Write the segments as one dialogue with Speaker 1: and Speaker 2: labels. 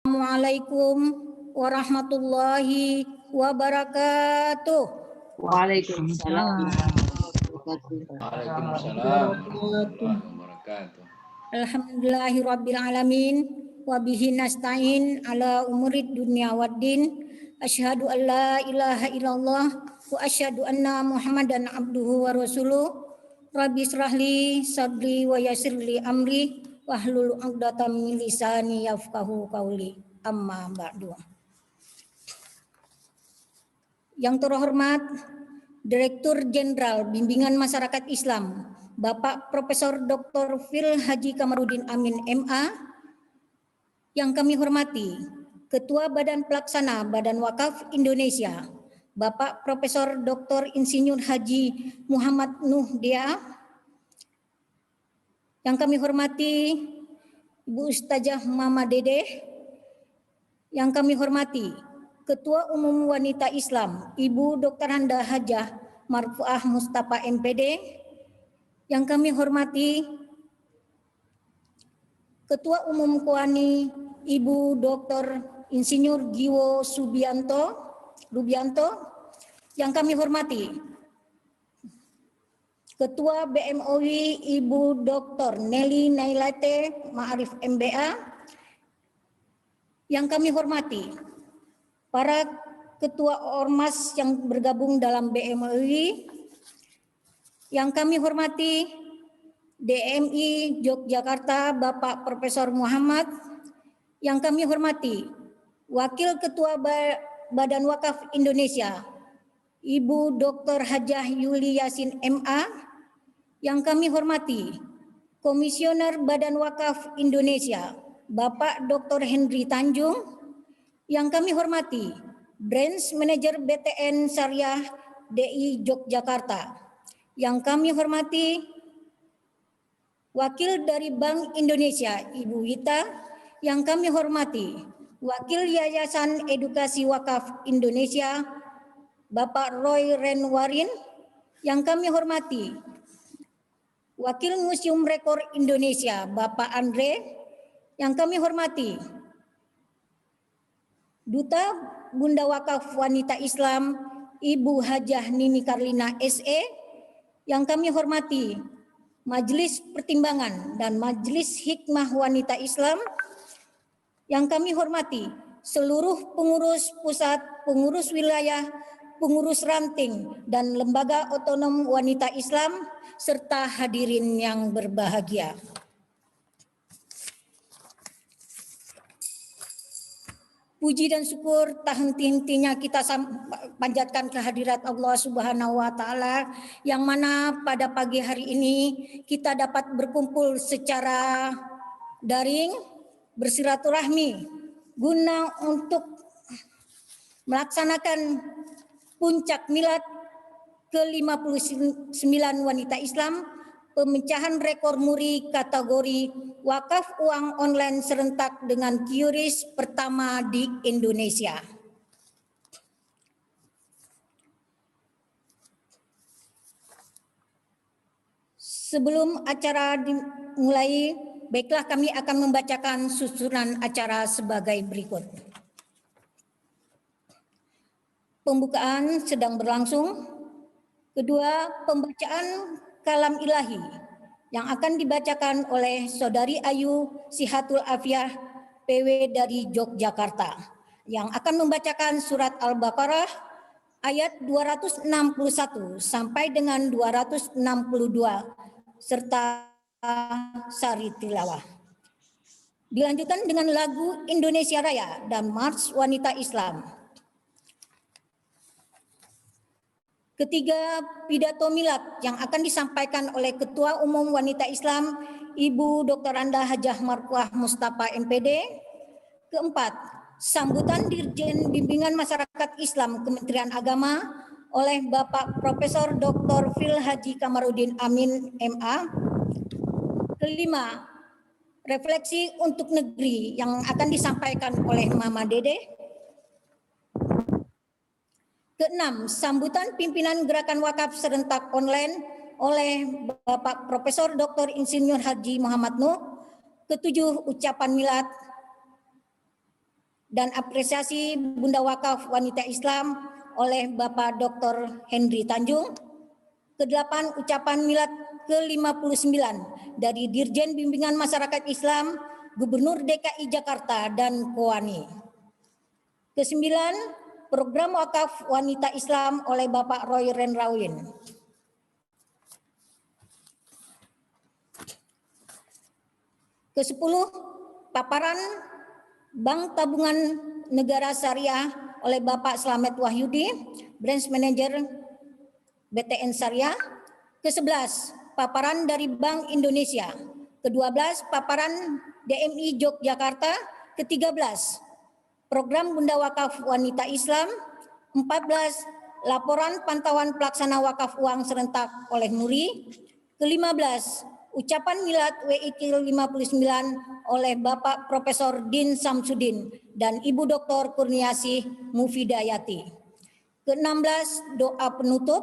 Speaker 1: Assalamualaikum warahmatullahi wabarakatuh.
Speaker 2: Waalaikumsalam.
Speaker 3: Waalaikumsalam warahmatullahi wabarakatuh.
Speaker 1: Alhamdulillahirabbil alamin wa bihi nasta'in ala umurid dunya waddin. Asyhadu an la ilaha illallah wa asyhadu anna Muhammadan abduhu wa rasuluh. Rabbi shrahli sadri wa yassirli amri wahlul 'uqdatam min lisani yafqahu qawli. Amma ba'du. Yang terhormat Direktur Jenderal Bimbingan Masyarakat Islam Bapak Profesor Dr. Fil Haji Kamarudin Amin MA, yang kami hormati Ketua Badan Pelaksana Badan Wakaf Indonesia Bapak Profesor Dr. Insinyur Haji Muhammad Nuh Dia, yang kami hormati Ibu Ustazah Mama Dedeh, yang kami hormati Ketua Umum Wanita Islam Ibu Dr. Handa Hajah Marfuah Mustafa MPD, yang kami hormati Ketua Umum KOANI Ibu Dr. Insinyur Giwo Rubianto, yang kami hormati Ketua BMOI Ibu Dr. Nelly Nailate Ma'arif MBA, yang kami hormati para Ketua Ormas yang bergabung dalam BMOI, yang kami hormati DMI Yogyakarta Bapak Profesor Muhammad, yang kami hormati Wakil Ketua Badan Wakaf Indonesia Ibu Dr. Hajah Yuli Yasin MA, yang kami hormati Komisioner Badan Wakaf Indonesia Bapak Dr. Henry Tanjung, yang kami hormati Branch Manager BTN Syariah DI Yogyakarta, yang kami hormati Wakil dari Bank Indonesia Ibu Wita, yang kami hormati Wakil Yayasan Edukasi Wakaf Indonesia Bapak Roy Renwarin, yang kami hormati Wakil Museum Rekor Indonesia Bapak Andre, yang kami hormati Duta Bunda Wakaf Wanita Islam Ibu Hajah Nini Karlina SE, yang kami hormati Majelis Pertimbangan dan Majelis Hikmah Wanita Islam, yang kami hormati seluruh pengurus pusat, pengurus wilayah, pengurus ranting, dan lembaga otonom wanita Islam, serta hadirin yang berbahagia. Puji dan syukur tak henti-hentinya kita panjatkan kehadirat Allah Subhanahu wa Ta'ala, yang mana pada pagi hari ini kita dapat berkumpul secara daring, bersilaturahmi guna untuk melaksanakan puncak milad ke-59 wanita Islam, pemecahan rekor muri kategori wakaf uang online serentak dengan QRIS pertama di Indonesia. Sebelum acara dimulai, baiklah kami akan membacakan susunan acara sebagai berikut. Pembukaan sedang berlangsung. Kedua, pembacaan kalam ilahi yang akan dibacakan oleh Saudari Ayu Sihatul Afiah PW dari Yogyakarta, yang akan membacakan surat Al-Baqarah ayat 261 sampai dengan 262 serta sari tilawah. Dilanjutkan dengan lagu Indonesia Raya dan Mars Wanita Islam. Ketiga, pidato milad yang akan disampaikan oleh Ketua Umum Wanita Islam Ibu Dr. Handa Hajah Marfuah Mustafa MPD. Keempat, sambutan Dirjen Bimbingan Masyarakat Islam Kementerian Agama oleh Bapak Profesor Dr. Fil Haji Kamarudin Amin MA. Kelima, refleksi untuk negeri yang akan disampaikan oleh Mama Dede. Keenam, sambutan pimpinan Gerakan Wakaf Serentak Online oleh Bapak Profesor Dr. Insinyur Haji Muhammad Nuh. Ketujuh, ucapan milad dan apresiasi Bunda Wakaf Wanita Islam oleh Bapak Dr. Henry Tanjung. Kedelapan, ucapan milad ke-59 dari Dirjen Bimbingan Masyarakat Islam, Gubernur DKI Jakarta dan Kowani. Kesembilan, program wakaf wanita Islam oleh Bapak Roy Renrawin. Kesepuluh, paparan Bank Tabungan Negara Syariah oleh Bapak Slamet Wahyudi, Branch Manager BTN Syariah. Ke-11, paparan dari Bank Indonesia. Ke-12, paparan DMI Yogyakarta. Ke-13, program Bunda Wakaf Wanita Islam. 14, laporan pantauan pelaksana wakaf uang serentak oleh Muri. Ke-15, ucapan milad WI ke-59 oleh Bapak Profesor Din Samsudin dan Ibu Dr. Kurniasih Mufidayati. Ke-16, doa penutup.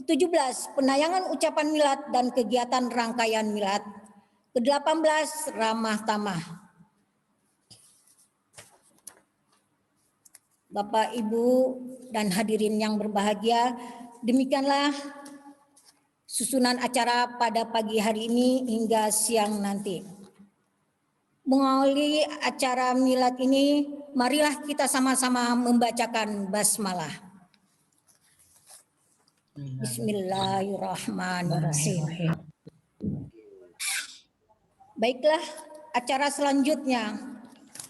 Speaker 1: 17, penayangan ucapan milad dan kegiatan rangkaian milad. Ke-18, ramah tamah. Bapak, Ibu, dan hadirin yang berbahagia, demikianlah susunan acara pada pagi hari ini hingga siang nanti. Mengawali acara milad ini, marilah kita sama-sama membacakan basmalah. Bismillahirrahmanirrahim. Baiklah, acara selanjutnya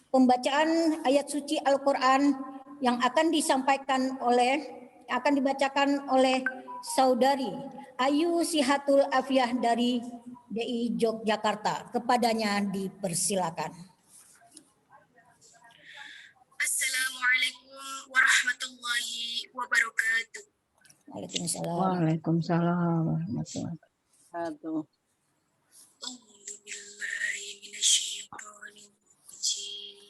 Speaker 1: pembacaan ayat suci Al-Quran yang akan dibacakan oleh Saudari Ayu Sihatul Afiah dari DI Yogyakarta. Kepadanya dipersilakan.
Speaker 4: Assalamualaikum warahmatullahi wabarakatuh.
Speaker 1: Waalaikumsalam.
Speaker 2: Waalaikumsalam warahmatullahi wabarakatuh.
Speaker 4: A'udzubillahi minasyaitonir rajim.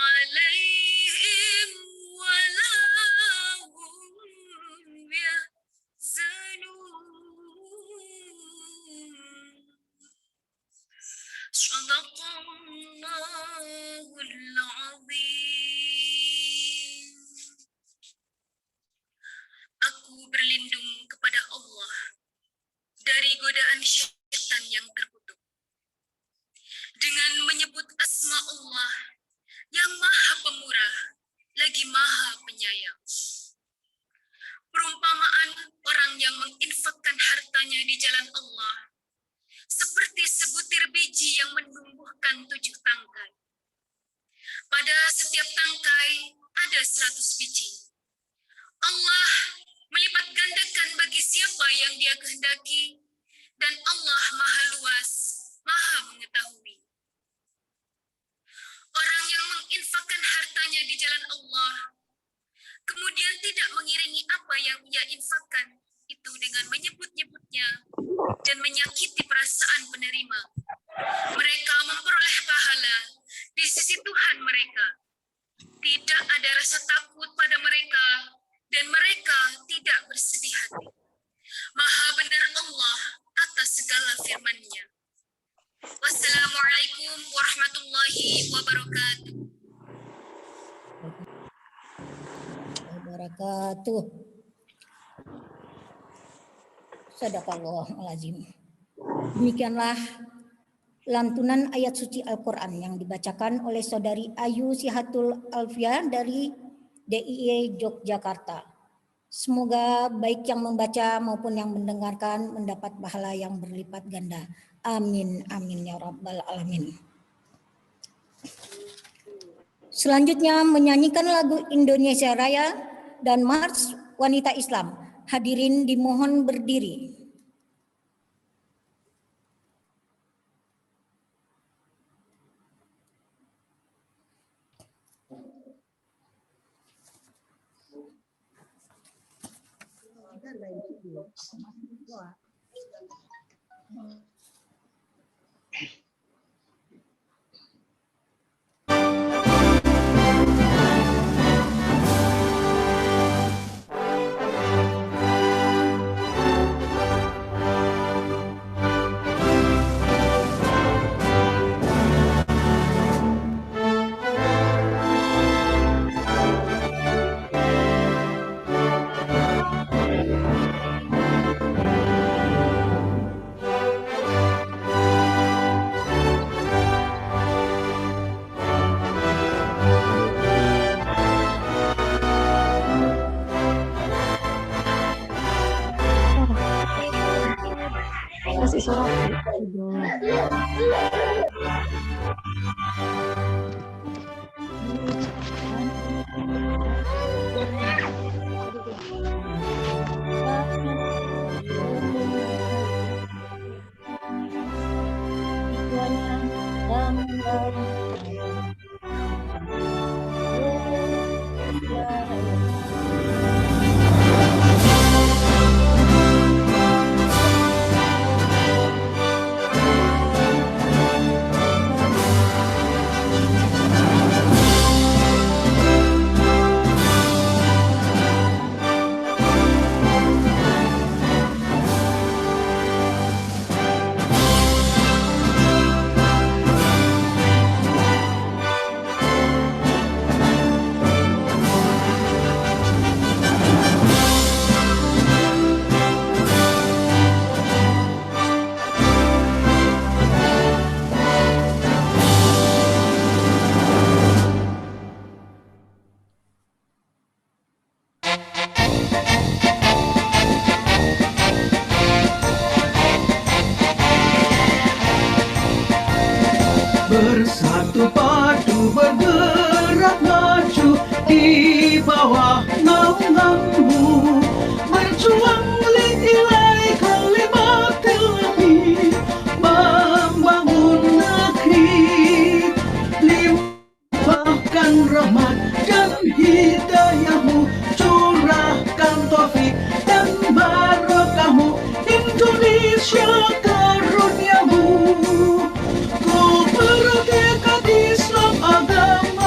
Speaker 4: عليهم ولا هم يحزنون. صدق الله العظيم. Aku berlindung kepada Allah dari godaan syaitan yang terkutuk dengan menyebut asma Allah yang Maha Pemurah lagi Maha Penyayang. Perumpamaan orang yang menginfakkan hartanya di jalan Allah seperti sebutir biji yang menumbuhkan 7 tangkai. Pada setiap tangkai ada 100 biji. Allah melipat gandakan bagi siapa yang Dia kehendaki, dan Allah Maha Luas, Maha Mengetahui. Orang yang menginfakkan hartanya di jalan Allah, kemudian tidak mengiringi apa yang ia infakkan itu dengan menyebut-nyebutnya dan menyakiti perasaan penerima, mereka memperoleh pahala di sisi Tuhan mereka. Tidak ada rasa takut pada mereka, dan mereka tidak bersedih hati. Maha benar Allah atas segala firman-Nya. Wassalamualaikum warahmatullahi wabarakatuh.
Speaker 1: Wabarakatuh. Sadaqallahul azim. Demikianlah lantunan ayat suci Al-Quran yang dibacakan oleh Saudari Ayu Sihatul Alfia dari DIY Yogyakarta. Semoga baik yang membaca maupun yang mendengarkan mendapat pahala yang berlipat ganda. Amin, amin ya rabbal alamin. Selanjutnya menyanyikan lagu Indonesia Raya dan Mars Wanita Islam. Hadirin dimohon berdiri.
Speaker 2: Kasih surat.
Speaker 5: Bersatu padu bergerak maju di bawah naunganmu, berjuang nilai kalimat Ilahi, membangun negeri, limpahkan rahmat dan hidayahmu, curahkan taufik dan barokahmu, Indonesia karuniamu. Ku berdekat Islam agama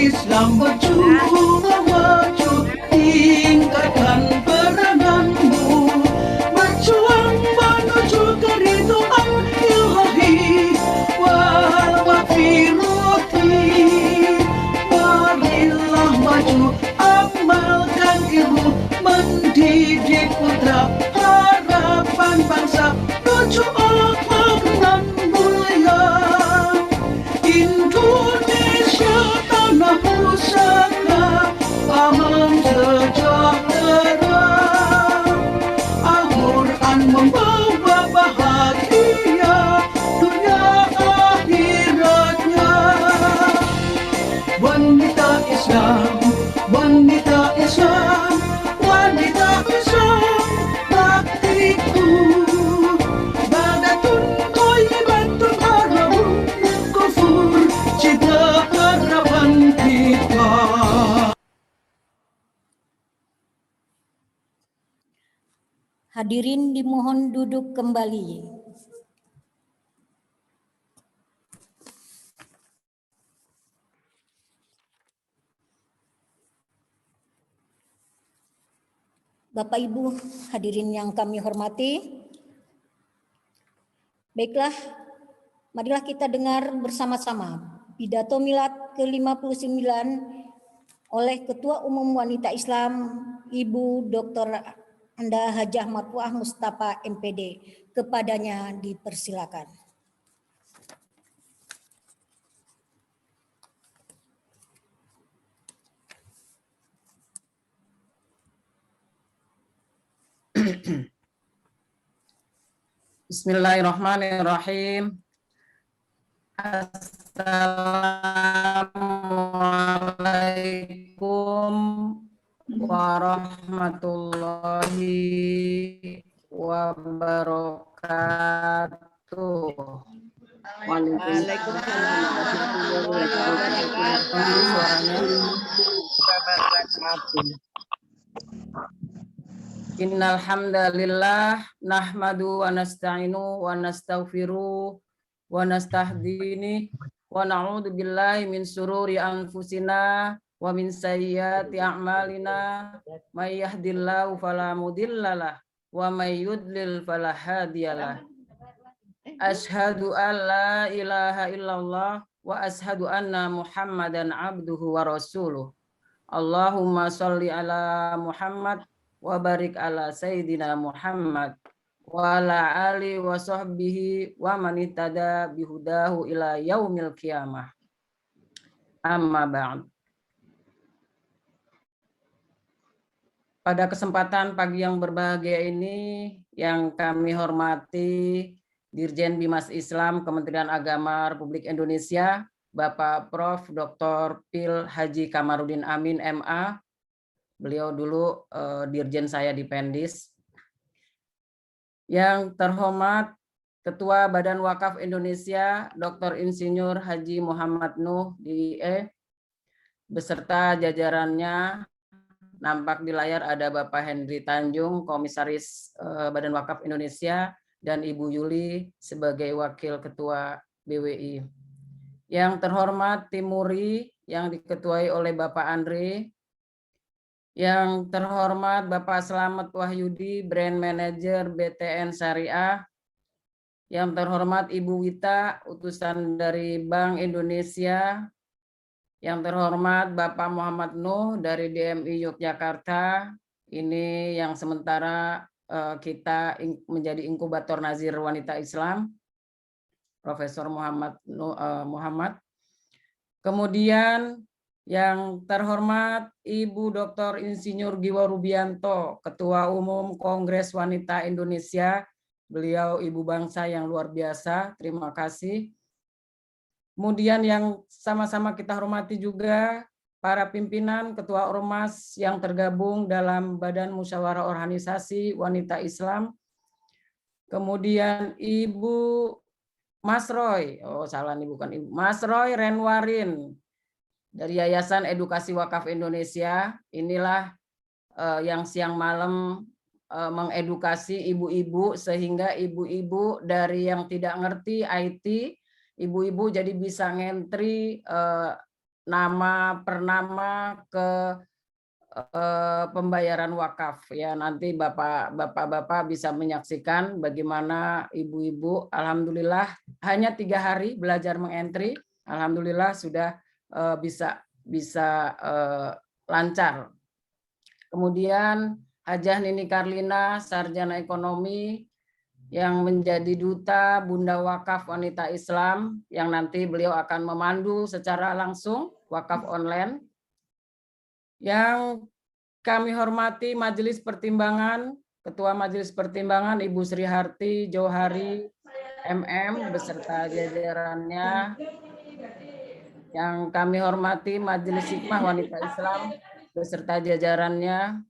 Speaker 5: Islam berjuang maju, tingkatkan peranganmu, berjuang menuju keridhaan ilahi wal maghfirati. Marilah maju, amalkan ilmu, mendidik putra harapan bangsa, menuju akhlak nan mulia. Indonesia tanah pusaka, aman sejahtera. Al-Quran membawa bahagia dunia akhiratnya. Wanita Islam, wanita Islam, wanita Islam, baktiku. Badatun thayyibatun haramun kufur, cita harapan kita.
Speaker 1: Hadirin dimohon duduk kembali. Bapak Ibu hadirin yang kami hormati, baiklah, marilah kita dengar bersama-sama pidato milad ke-59 oleh Ketua Umum Wanita Islam Ibu Dr. Anda Hajah Marfuah Mustafa MPD. Kepadanya dipersilakan.
Speaker 6: Bismillahirrahmanirrahim. Assalamualaikum warahmatullahi wabarakatuh.
Speaker 2: Waalaikumsalam warahmatullahi wabarakatuh.
Speaker 6: Innal hamdalillah nahmadu wa nasta'inu wa nastaghfiru wa nastahdini wa na'udzu billahi min sururi anfusina wa min sayyiati a'malina may yahdihillahu fala mudhillalah wa may yudlil fala hadiyalah. Asyhadu an la ilaha illallah wa asyhadu anna Muhammadan abduhu wa rasuluh. Allahumma sholli ala Muhammad wa barik ala Sayyidina Muhammad wa ala ali wa sahbihi wa man ihtada bihudahu ila yaumil qiyamah. Amma ba'd. Pada kesempatan pagi yang berbahagia ini yang kami hormati Dirjen Bimas Islam Kementerian Agama Republik Indonesia, Bapak Prof. Dr. Pil Haji Kamarudin Amin MA. Beliau dulu dirjen saya di Pendis. Yang terhormat Ketua Badan Wakaf Indonesia, Dr. Insinyur Haji Muhammad Nuh DIE, beserta jajarannya. Nampak di layar ada Bapak Henry Tanjung, Komisaris Badan Wakaf Indonesia, dan Ibu Yuli sebagai Wakil Ketua BWI. Yang terhormat Tim Muri yang diketuai oleh Bapak Andre. Yang terhormat Bapak Slamet Wahyudi, Brand Manager BTN Syariah. Yang terhormat Ibu Wita, utusan dari Bank Indonesia. Yang terhormat Bapak Muhammad Nuh dari DMI Yogyakarta. Ini yang sementara kita menjadi inkubator Nazir Wanita Islam. Profesor Muhammad Muhammad. Kemudian yang terhormat Ibu Dr. Insinyur Giwa Rubianto, Ketua Umum Kongres Wanita Indonesia. Beliau ibu bangsa yang luar biasa, terima kasih. Kemudian yang sama-sama kita hormati juga para pimpinan Ketua Ormas yang tergabung dalam Badan Musyawarah Organisasi Wanita Islam. Kemudian Ibu Mas Roy, Mas Roy Renwarin, dari Yayasan Edukasi Wakaf Indonesia. Inilah yang siang malam mengedukasi ibu-ibu sehingga ibu-ibu dari yang tidak ngerti IT, ibu-ibu jadi bisa ngentri nama per nama ke pembayaran wakaf ya. Nanti bapak-bapak bisa menyaksikan bagaimana ibu-ibu alhamdulillah hanya 3 hari belajar mengentry, alhamdulillah sudah bisa lancar. Kemudian Hajah Nini Karlina, sarjana ekonomi yang menjadi duta Bunda Wakaf Wanita Islam, yang nanti beliau akan memandu secara langsung wakaf online. Yang kami hormati Majelis Pertimbangan, Ketua Majelis Pertimbangan Ibu Sri Harti Johari MM beserta jajarannya. Yang kami hormati Majelis Hikmah Wanita Islam beserta jajarannya.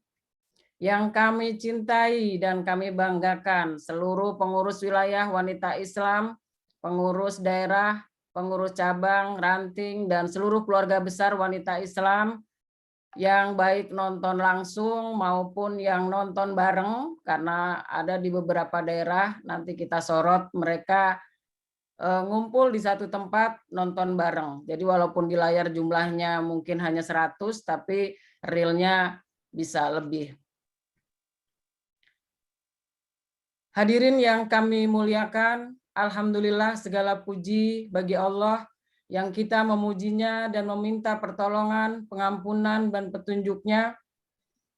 Speaker 6: Yang kami cintai dan kami banggakan seluruh pengurus wilayah wanita Islam, pengurus daerah, pengurus cabang, ranting, dan seluruh keluarga besar wanita Islam yang baik nonton langsung maupun yang nonton bareng, karena ada di beberapa daerah nanti kita sorot mereka ngumpul di satu tempat nonton bareng. Jadi walaupun di layar jumlahnya mungkin hanya 100, tapi realnya bisa lebih. Hadirin yang kami muliakan, alhamdulillah segala puji bagi Allah yang kita memujinya dan meminta pertolongan, pengampunan, dan petunjuknya.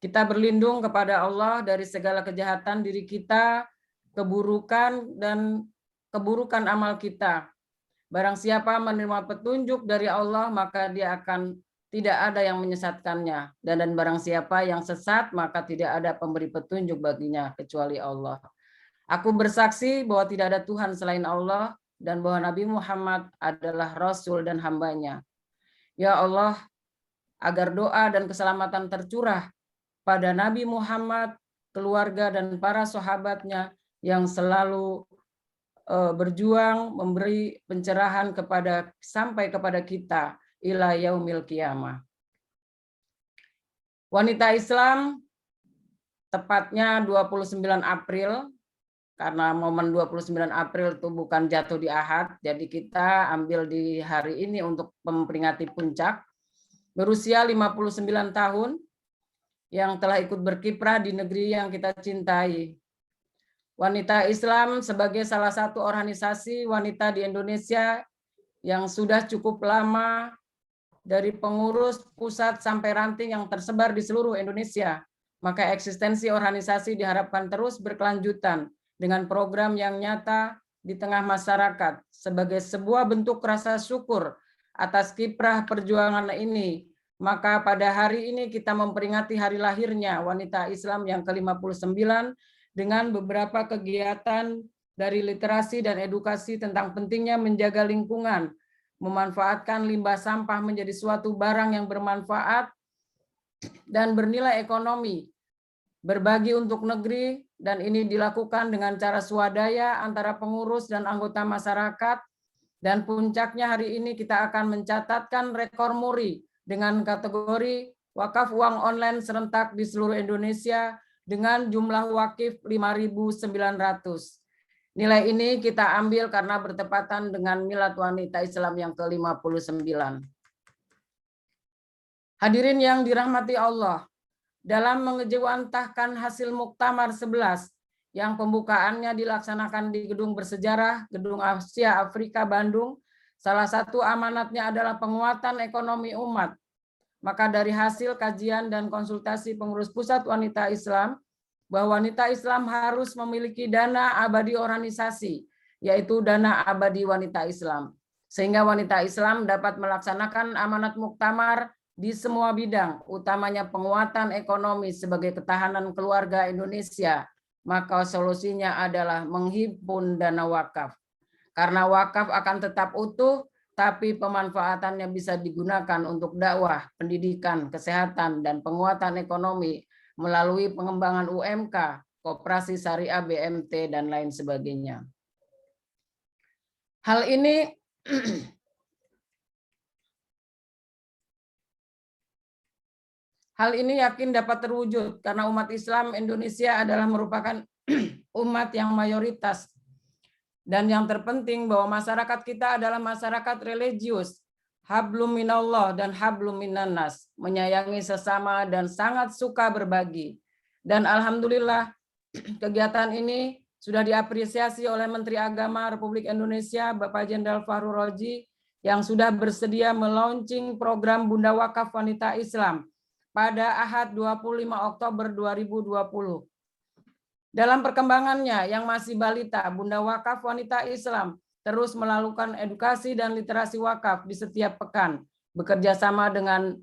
Speaker 6: Kita berlindung kepada Allah dari segala kejahatan diri kita, keburukan, dan keburukan amal kita. Barang siapa menerima petunjuk dari Allah, maka dia akan tidak ada yang menyesatkannya. Dan barang siapa yang sesat, maka tidak ada pemberi petunjuk baginya, kecuali Allah. Aku bersaksi bahwa tidak ada Tuhan selain Allah, dan bahwa Nabi Muhammad adalah Rasul dan hambanya. Ya Allah, agar doa dan keselamatan tercurah pada Nabi Muhammad, keluarga dan para sahabatnya yang selalu berjuang memberi pencerahan sampai kepada kita ila yaumil qiyamah. Wanita Islam tepatnya 29 April, karena momen 29 April itu bukan jatuh di Ahad, jadi kita ambil di hari ini untuk memperingati puncak. Berusia 59 tahun, yang telah ikut berkiprah di negeri yang kita cintai. Wanita Islam sebagai salah satu organisasi wanita di Indonesia yang sudah cukup lama, dari pengurus pusat sampai ranting yang tersebar di seluruh Indonesia, maka eksistensi organisasi diharapkan terus berkelanjutan dengan program yang nyata di tengah masyarakat sebagai sebuah bentuk rasa syukur atas kiprah perjuangan ini. Maka pada hari ini kita memperingati hari lahirnya wanita Islam yang ke-59 dengan beberapa kegiatan dari literasi dan edukasi tentang pentingnya menjaga lingkungan, memanfaatkan limbah sampah menjadi suatu barang yang bermanfaat dan bernilai ekonomi, berbagi untuk negeri, dan ini dilakukan dengan cara swadaya antara pengurus dan anggota masyarakat. Dan puncaknya hari ini kita akan mencatatkan rekor muri dengan kategori wakaf uang online serentak di seluruh Indonesia dengan jumlah wakif 5.900. Nilai ini kita ambil karena bertepatan dengan Milad Wanita Islam yang ke-59. Hadirin yang dirahmati Allah, dalam mengejawantahkan hasil Muktamar 11 yang pembukaannya dilaksanakan di Gedung Bersejarah, Gedung Asia Afrika Bandung, salah satu amanatnya adalah penguatan ekonomi umat. Maka dari hasil kajian dan konsultasi pengurus pusat wanita Islam, bahwa wanita Islam harus memiliki dana abadi organisasi, yaitu dana abadi wanita Islam, sehingga wanita Islam dapat melaksanakan amanat Muktamar di semua bidang, utamanya penguatan ekonomi sebagai ketahanan keluarga Indonesia. Maka solusinya adalah menghimpun dana wakaf. Karena wakaf akan tetap utuh, tapi pemanfaatannya bisa digunakan untuk dakwah, pendidikan, kesehatan, dan penguatan ekonomi melalui pengembangan UMK, koperasi syariah, BMT, dan lain sebagainya. Hal ini yakin dapat terwujud karena umat Islam Indonesia adalah merupakan umat yang mayoritas. Dan yang terpenting bahwa masyarakat kita adalah masyarakat religius. hablum minallah dan hablum minannas, menyayangi sesama dan sangat suka berbagi. Dan alhamdulillah kegiatan ini sudah diapresiasi oleh Menteri Agama Republik Indonesia Bapak Jenderal Fahru Roji yang sudah bersedia melaunching program Bunda Wakaf Wanita Islam pada Ahad 25 Oktober 2020. Dalam perkembangannya yang masih balita, Bunda Wakaf Wanita Islam terus melakukan edukasi dan literasi wakaf di setiap pekan, bekerja sama dengan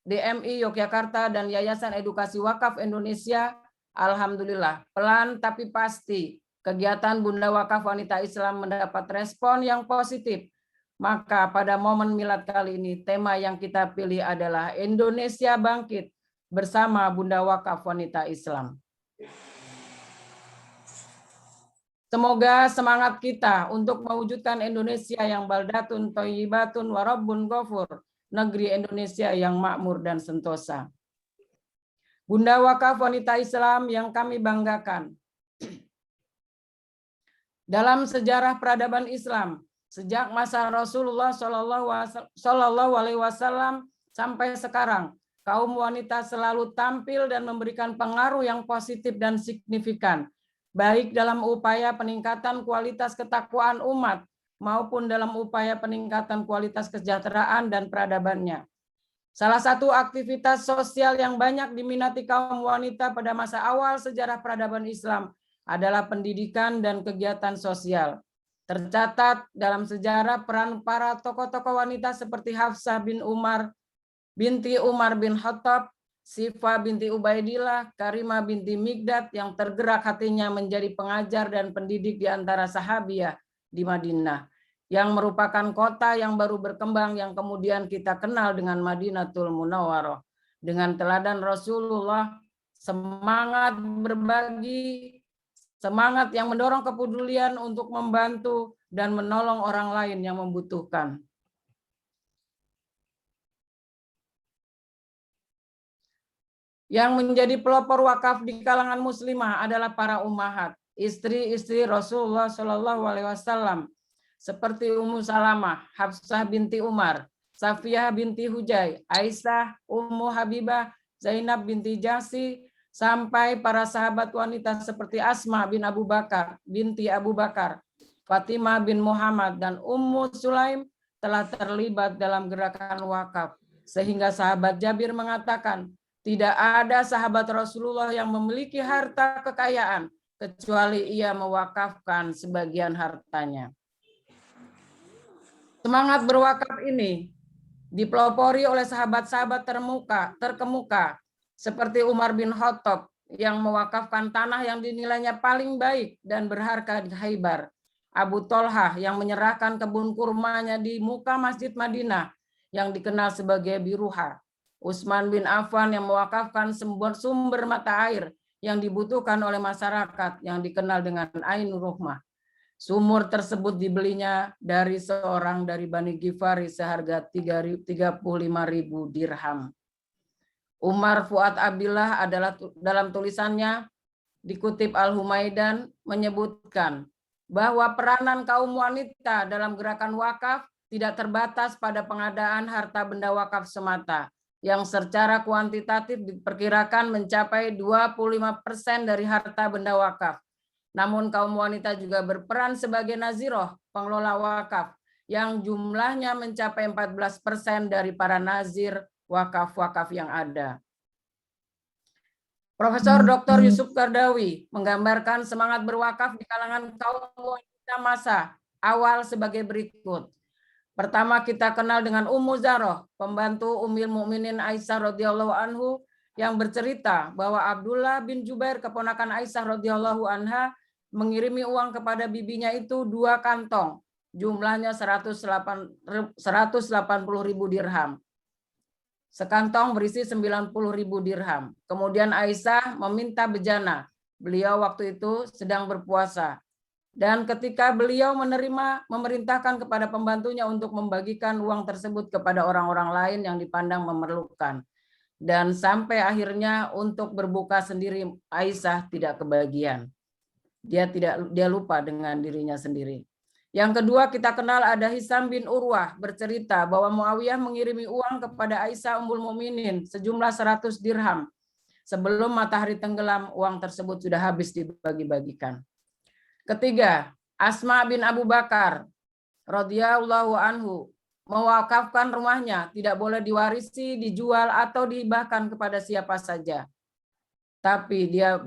Speaker 6: DMI Yogyakarta dan Yayasan Edukasi Wakaf Indonesia. Alhamdulillah, pelan tapi pasti kegiatan Bunda Wakaf Wanita Islam mendapat respon yang positif. Maka pada momen milad kali ini, tema yang kita pilih adalah Indonesia Bangkit bersama Bunda Wakaf Wanita Islam. Semoga semangat kita untuk mewujudkan Indonesia yang baldatun thayyibatun wa rabbun ghafur, negeri Indonesia yang makmur dan sentosa. Bunda Wakaf Wanita Islam yang kami banggakan. Dalam sejarah peradaban Islam, sejak masa Rasulullah Shallallahu Alaihi Wasallam sampai sekarang, kaum wanita selalu tampil dan memberikan pengaruh yang positif dan signifikan, baik dalam upaya peningkatan kualitas ketakwaan umat maupun dalam upaya peningkatan kualitas kesejahteraan dan peradabannya. Salah satu aktivitas sosial yang banyak diminati kaum wanita pada masa awal sejarah peradaban Islam adalah pendidikan dan kegiatan sosial. Tercatat dalam sejarah peran para tokoh-tokoh wanita seperti Hafsah binti Umar bin Khattab, Sifah binti Ubaidillah, Karimah binti Migdad yang tergerak hatinya menjadi pengajar dan pendidik di antara sahabiah di Madinah, yang merupakan kota yang baru berkembang yang kemudian kita kenal dengan Madinatul Munawwarah. Dengan teladan Rasulullah, semangat berbagi, semangat yang mendorong kepedulian untuk membantu dan menolong orang lain yang membutuhkan. Yang menjadi pelopor wakaf di kalangan muslimah adalah para ummahat, istri-istri Rasulullah Shallallahu Alaihi Wasallam, seperti Ummu Salamah, Hafsah binti Umar, Safiyah binti Hujai, Aisyah, Ummu Habibah, Zainab binti Jahsi, sampai para sahabat wanita seperti Asma binti Abu Bakar, Fatimah bin Muhammad, dan Ummu Sulaim telah terlibat dalam gerakan wakaf. Sehingga sahabat Jabir mengatakan, tidak ada sahabat Rasulullah yang memiliki harta kekayaan kecuali ia mewakafkan sebagian hartanya. Semangat berwakaf ini dipelopori oleh sahabat-sahabat terkemuka seperti Umar bin Khattab yang mewakafkan tanah yang dinilainya paling baik dan berharga di Khaybar, Abu Tolhah yang menyerahkan kebun kurmanya di muka Masjid Madinah yang dikenal sebagai Biruha, Utsman bin Affan yang mewakafkan sumber mata air yang dibutuhkan oleh masyarakat yang dikenal dengan Ainur Rahmah. Sumur tersebut dibelinya dari seorang dari Bani Ghifari seharga 35.000 dirham. Umar Fuad Abdillah adalah dalam tulisannya dikutip Al-Humaidan menyebutkan bahwa peranan kaum wanita dalam gerakan wakaf tidak terbatas pada pengadaan harta benda wakaf semata, yang secara kuantitatif diperkirakan mencapai 25% dari harta benda wakaf. Namun kaum wanita juga berperan sebagai naziroh, pengelola wakaf, yang jumlahnya mencapai 14% dari para nazir wakaf-wakaf yang ada. Profesor Dr. Yusuf Qardawi menggambarkan semangat berwakaf di kalangan kaum wanita masa awal sebagai berikut. Pertama kita kenal dengan Ummu Zaroh, pembantu Ummul Mukminin Aisyah radhiyallahu anhu, yang bercerita bahwa Abdullah bin Jubair keponakan Aisyah radhiyallahu anha mengirimi uang kepada bibinya itu 2 kantong, jumlahnya 180.000 dirham. Sekantong berisi 90.000 dirham. Kemudian Aisyah meminta bejana. Beliau waktu itu sedang berpuasa. Dan ketika beliau memerintahkan kepada pembantunya untuk membagikan uang tersebut kepada orang-orang lain yang dipandang memerlukan. Dan sampai akhirnya untuk berbuka sendiri Aisyah tidak kebagian. Dia lupa dengan dirinya sendiri. Yang kedua kita kenal ada Hisam bin Urwah bercerita bahwa Muawiyah mengirimi uang kepada Aisyah Ummul Mukminin sejumlah 100 dirham. Sebelum matahari tenggelam, uang tersebut sudah habis dibagi-bagikan. Ketiga, Asma bin Abu Bakar radhiyallahu anhu mewakafkan rumahnya, tidak boleh diwarisi, dijual atau dihibahkan kepada siapa saja. Tapi dia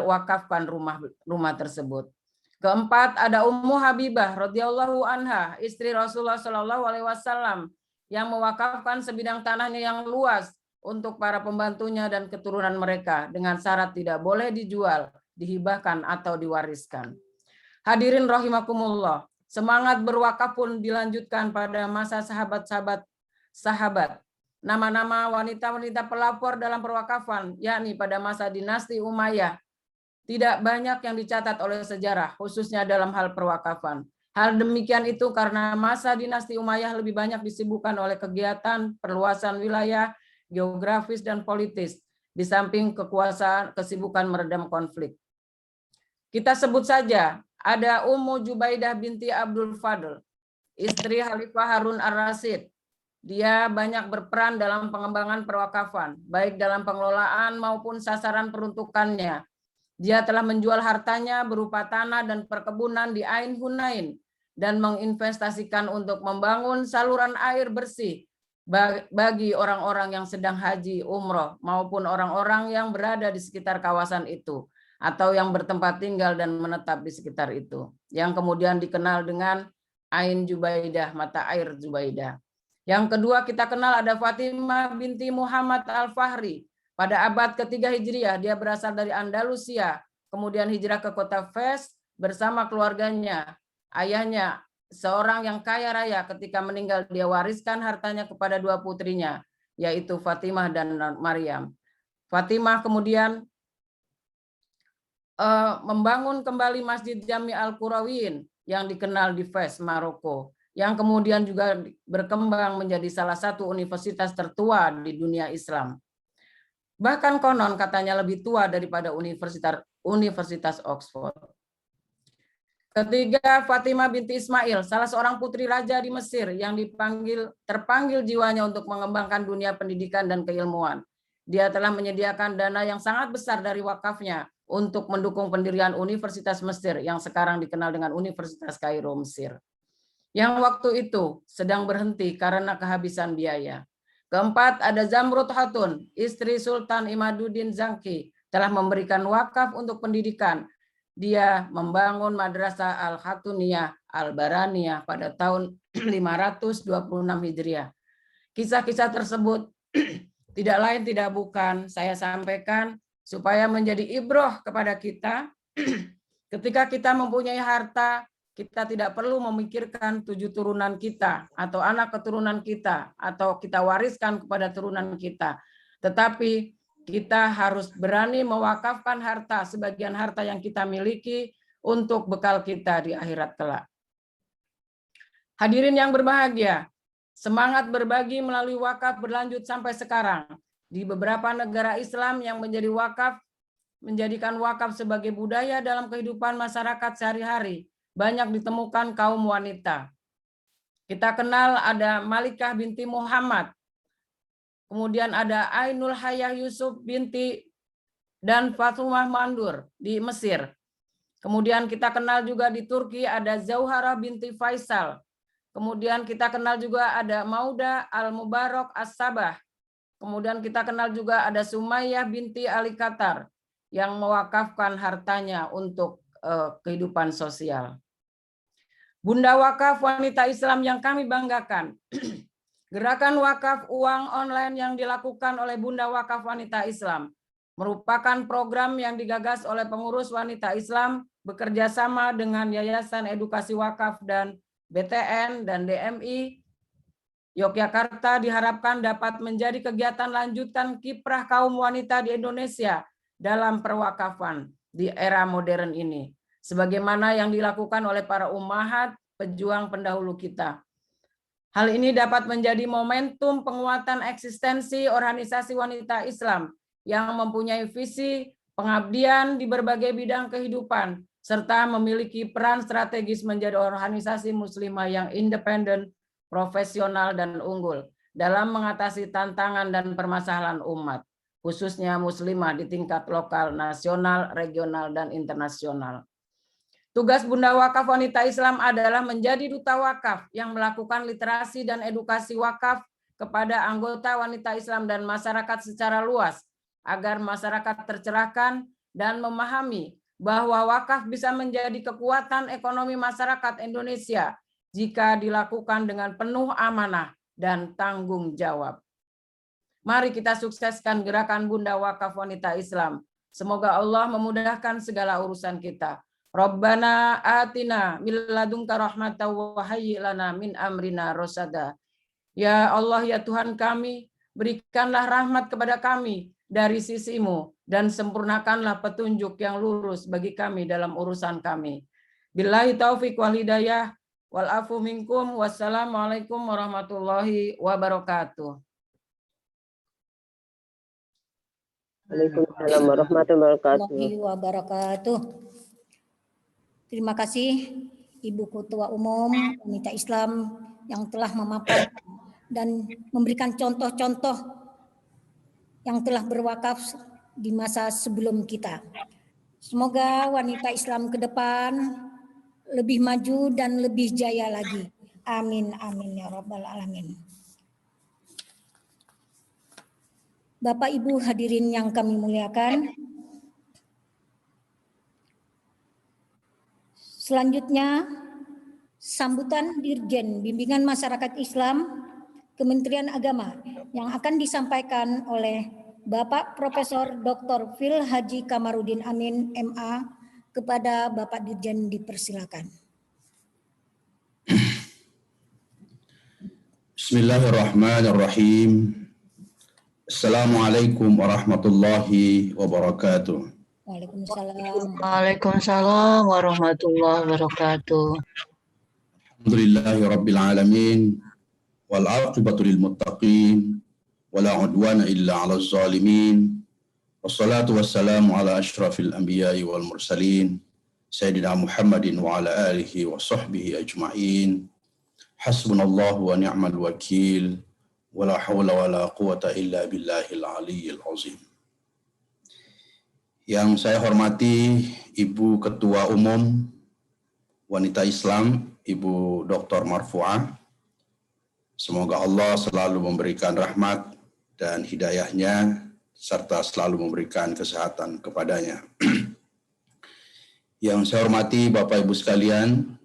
Speaker 6: wakafkan rumah tersebut. Keempat, ada Ummu Habibah radhiyallahu anha, istri Rasulullah Shallallahu alaihi wasallam yang mewakafkan sebidang tanahnya yang luas untuk para pembantunya dan keturunan mereka dengan syarat tidak boleh dijual, dihibahkan atau diwariskan. Hadirin rahimakumullah, semangat berwakaf pun dilanjutkan pada masa sahabat. Nama-nama wanita-wanita pelapor dalam perwakafan, yakni pada masa dinasti Umayyah, tidak banyak yang dicatat oleh sejarah, khususnya dalam hal perwakafan. Hal demikian itu karena masa dinasti Umayyah lebih banyak disibukkan oleh kegiatan perluasan wilayah, geografis dan politis, di samping kesibukan meredam konflik. Kita sebut saja, ada Ummu Jubaidah binti Abdul Fadl, istri Khalifah Harun ar-Rasyid. Dia banyak berperan dalam pengembangan perwakafan, baik dalam pengelolaan maupun sasaran peruntukannya. Dia telah menjual hartanya berupa tanah dan perkebunan di Ain Hunain dan menginvestasikan untuk membangun saluran air bersih bagi orang-orang yang sedang haji, umroh, maupun orang-orang yang berada di sekitar kawasan itu atau yang bertempat tinggal dan menetap di sekitar itu, yang kemudian dikenal dengan Ain Jubaidah, mata air Jubaidah. Yang kedua kita kenal ada Fatimah binti Muhammad Al-Fahri. Pada abad ketiga Hijriah, dia berasal dari Andalusia, kemudian hijrah ke kota Fes bersama keluarganya. Ayahnya seorang yang kaya raya, ketika meninggal dia wariskan hartanya kepada dua putrinya, yaitu Fatimah dan Maryam. Fatimah kemudian membangun kembali Masjid Jami Al-Qurawin yang dikenal di Fes, Maroko, yang kemudian juga berkembang menjadi salah satu universitas tertua di dunia Islam. Bahkan konon katanya lebih tua daripada Universitas Oxford. Ketiga, Fatimah binti Ismail, salah seorang putri raja di Mesir yang terpanggil jiwanya untuk mengembangkan dunia pendidikan dan keilmuan. Dia telah menyediakan dana yang sangat besar dari wakafnya untuk mendukung pendirian Universitas Mesir yang sekarang dikenal dengan Universitas Kairo, Mesir, yang waktu itu sedang berhenti karena kehabisan biaya. Keempat, ada Zamrud Hatun, istri Sultan Imaduddin Zangki, telah memberikan wakaf untuk pendidikan. Dia membangun Madrasah Al-Khatuniyah Al-Baraniyah pada tahun 526 Hijriah. Kisah-kisah tersebut tidak lain tidak bukan saya sampaikan supaya menjadi ibroh kepada kita. Ketika kita mempunyai harta, kita tidak perlu memikirkan 7 turunan kita atau anak keturunan kita atau kita wariskan kepada turunan kita. Tetapi kita harus berani mewakafkan harta, sebagian harta yang kita miliki untuk bekal kita di akhirat kelak. Hadirin yang berbahagia, semangat berbagi melalui wakaf berlanjut sampai sekarang. Di beberapa negara Islam yang menjadikan wakaf sebagai budaya dalam kehidupan masyarakat sehari-hari, banyak ditemukan kaum wanita. Kita kenal ada Malikah binti Muhammad, kemudian ada Ainul Hayah Yusuf binti dan Fatumah Mandur di Mesir. Kemudian kita kenal juga di Turki ada Zauharah binti Faisal. Kemudian kita kenal juga ada Mauda Al-Mubarak As-Sabah. Kemudian kita kenal juga ada Sumayyah binti Ali Qatar yang mewakafkan hartanya untuk kehidupan sosial. Bunda Wakaf wanita Islam yang kami banggakan. Gerakan wakaf uang online yang dilakukan oleh Bunda Wakaf wanita Islam merupakan program yang digagas oleh pengurus wanita Islam bekerja sama dengan Yayasan Edukasi Wakaf dan BTN dan DMI Yogyakarta, diharapkan dapat menjadi kegiatan lanjutan kiprah kaum wanita di Indonesia dalam perwakafan di era modern ini, sebagaimana yang dilakukan oleh para ummahat pejuang pendahulu kita. Hal ini dapat menjadi momentum penguatan eksistensi organisasi wanita Islam yang mempunyai visi pengabdian di berbagai bidang kehidupan, serta memiliki peran strategis menjadi organisasi muslimah yang independen, profesional, dan unggul dalam mengatasi tantangan dan permasalahan umat, khususnya muslimah di tingkat lokal, nasional, regional, dan internasional. Tugas Bunda Wakaf Wanita Islam adalah menjadi duta wakaf yang melakukan literasi dan edukasi wakaf kepada anggota wanita Islam dan masyarakat secara luas, agar masyarakat tercerahkan dan memahami bahwa wakaf bisa menjadi kekuatan ekonomi masyarakat Indonesia jika dilakukan dengan penuh amanah dan tanggung jawab. Mari kita sukseskan gerakan Bunda Wakaf Wanita Islam. Semoga Allah memudahkan segala urusan kita. Rabbana atina min ladunka rahmatan wa hayyi lana min amrina rasada. Ya Allah, ya Tuhan kami, berikanlah rahmat kepada kami dari sisi-Mu dan sempurnakanlah petunjuk yang lurus bagi kami dalam urusan kami. Billahi taufik wal hidayah wal afu minkum. Wassalamualaikum warahmatullahi wabarakatuh.
Speaker 2: Waalaikumsalam warahmatullahi
Speaker 1: wabarakatuh. Terima kasih Ibu Ketua Umum Wanita Islam yang telah memaparkan dan memberikan contoh-contoh yang telah berwakaf di masa sebelum kita. Semoga wanita Islam ke depan lebih maju dan lebih jaya lagi. Amin, amin ya rabbal alamin. Bapak Ibu hadirin yang kami muliakan, selanjutnya sambutan Dirjen Bimbingan Masyarakat Islam Kementerian Agama yang akan disampaikan oleh Bapak Profesor Dr. Phil Haji Kamarudin Amin MA. Kepada Bapak Dirjen dipersilakan.
Speaker 7: Bismillahirrahmanirrahim. Assalamualaikum warahmatullahi wabarakatuh.
Speaker 1: Waalaikumsalam.
Speaker 2: Waalaikumsalam warahmatullahi wabarakatuh.
Speaker 7: Alhamdulillahi rabbil alamin wal aqibatu lil muttaqin wala udwana illa 'alal zalimin. Wassalatu wassalamu ala asyrafil anbiya'i wal mursalin sayyidina Muhammadin wa ala alihi wa sahbihi ajma'in. Hasbunallahu wa ni'mal wakil wala haula wala quwata illa billahil aliyyil azim. Yang saya hormati Ibu Ketua Umum Wanita Islam, Ibu Dr. Marfu'ah. Semoga Allah selalu memberikan rahmat dan hidayahnya, serta selalu memberikan kesehatan kepadanya. Yang saya hormati Bapak Ibu sekalian,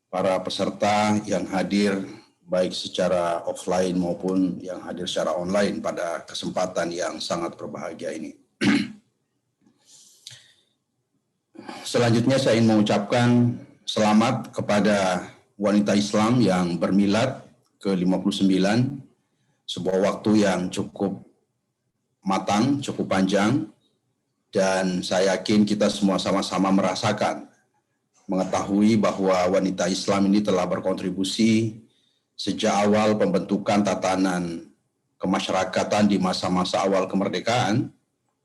Speaker 7: para peserta yang hadir baik secara offline maupun yang hadir secara online pada kesempatan yang sangat berbahagia ini. Selanjutnya saya ingin mengucapkan selamat kepada wanita Islam yang bermilad ke-59, sebuah waktu yang cukup matang, cukup panjang, dan saya yakin kita semua sama-sama merasakan, mengetahui bahwa wanita Islam ini telah berkontribusi sejak awal pembentukan tatanan kemasyarakatan di masa-masa awal kemerdekaan,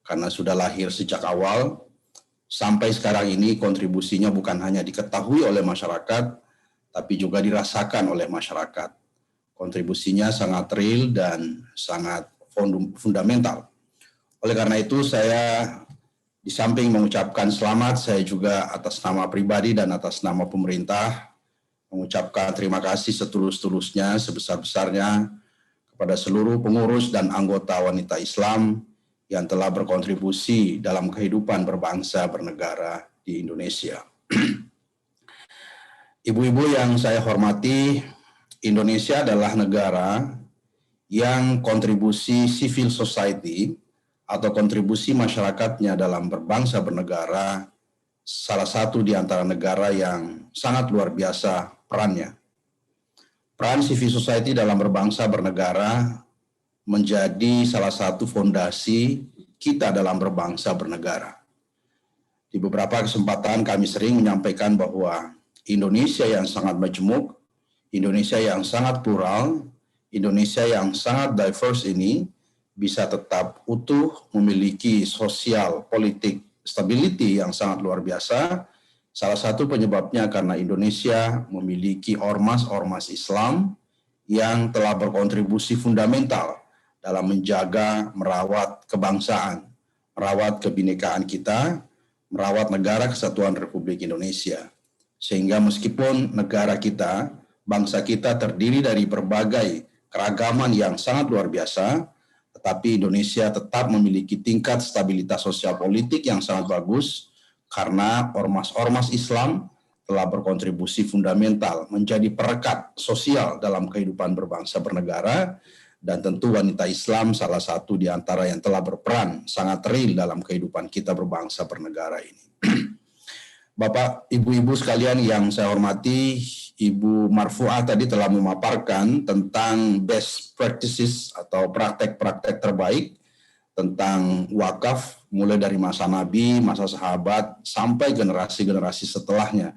Speaker 7: karena sudah lahir sejak awal, sampai sekarang ini kontribusinya bukan hanya diketahui oleh masyarakat, tapi juga dirasakan oleh masyarakat. Kontribusinya sangat real dan sangat fundamental. Oleh karena itu saya di samping mengucapkan selamat, saya juga atas nama pribadi dan atas nama pemerintah mengucapkan terima kasih setulus-tulusnya, sebesar-besarnya kepada seluruh pengurus dan anggota wanita Islam yang telah berkontribusi dalam kehidupan berbangsa bernegara di Indonesia. Ibu-ibu yang saya hormati, Indonesia adalah negara yang kontribusi civil society atau kontribusi masyarakatnya dalam berbangsa bernegara salah satu di antara negara yang sangat luar biasa perannya. Peran civil society dalam berbangsa bernegara menjadi salah satu fondasi kita dalam berbangsa bernegara. Di beberapa kesempatan kami sering menyampaikan bahwa Indonesia yang sangat majemuk, Indonesia yang sangat plural, Indonesia yang sangat diverse ini bisa tetap utuh, memiliki sosial politik stability yang sangat luar biasa, Salah satu penyebabnya karena Indonesia memiliki ormas-ormas Islam yang telah berkontribusi fundamental dalam menjaga, merawat kebangsaan, merawat kebinekaan kita, merawat negara kesatuan Republik Indonesia. Sehingga meskipun negara kita, bangsa kita terdiri dari berbagai keragaman yang sangat luar biasa, tetapi Indonesia tetap memiliki tingkat stabilitas sosial politik yang sangat bagus karena ormas-ormas Islam telah berkontribusi fundamental menjadi perekat sosial dalam kehidupan berbangsa bernegara, dan tentu wanita Islam salah satu di antara yang telah berperan sangat real dalam kehidupan kita berbangsa bernegara ini. Bapak, Ibu-Ibu sekalian yang saya hormati, Ibu Marfuah tadi telah memaparkan tentang best practices atau praktek-praktek terbaik tentang wakaf mulai dari masa Nabi, masa sahabat, sampai generasi-generasi setelahnya,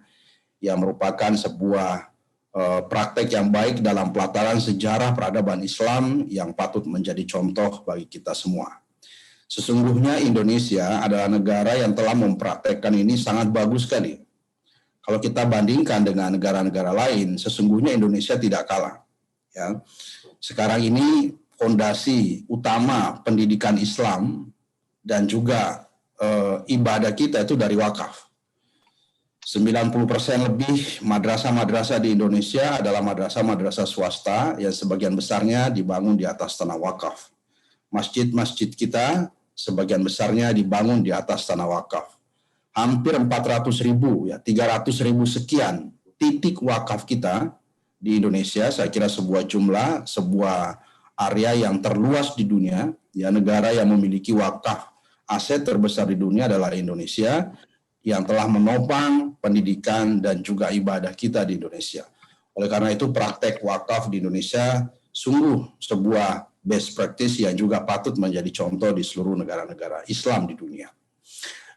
Speaker 7: yang merupakan sebuah praktek yang baik dalam pelataran sejarah peradaban Islam yang patut menjadi contoh bagi kita semua. Sesungguhnya Indonesia adalah negara yang telah mempraktekkan ini sangat bagus sekali. Kalau kita bandingkan dengan negara-negara lain, sesungguhnya Indonesia tidak kalah. Ya. Sekarang ini fondasi utama pendidikan Islam dan juga ibadah kita itu dari wakaf. 90% lebih madrasah-madrasah di Indonesia adalah madrasah-madrasah swasta yang sebagian besarnya dibangun di atas tanah wakaf. Masjid-masjid kita sebagian besarnya dibangun di atas tanah wakaf. Hampir 400.000, ya 300.000 sekian titik wakaf kita di Indonesia. Saya kira sebuah jumlah, sebuah area yang terluas di dunia. Ya, negara yang memiliki wakaf aset terbesar di dunia adalah Indonesia, yang telah menopang pendidikan dan juga ibadah kita di Indonesia. Oleh karena itu, praktek wakaf di Indonesia sungguh sebuah best practice yang juga patut menjadi contoh di seluruh negara-negara Islam di dunia.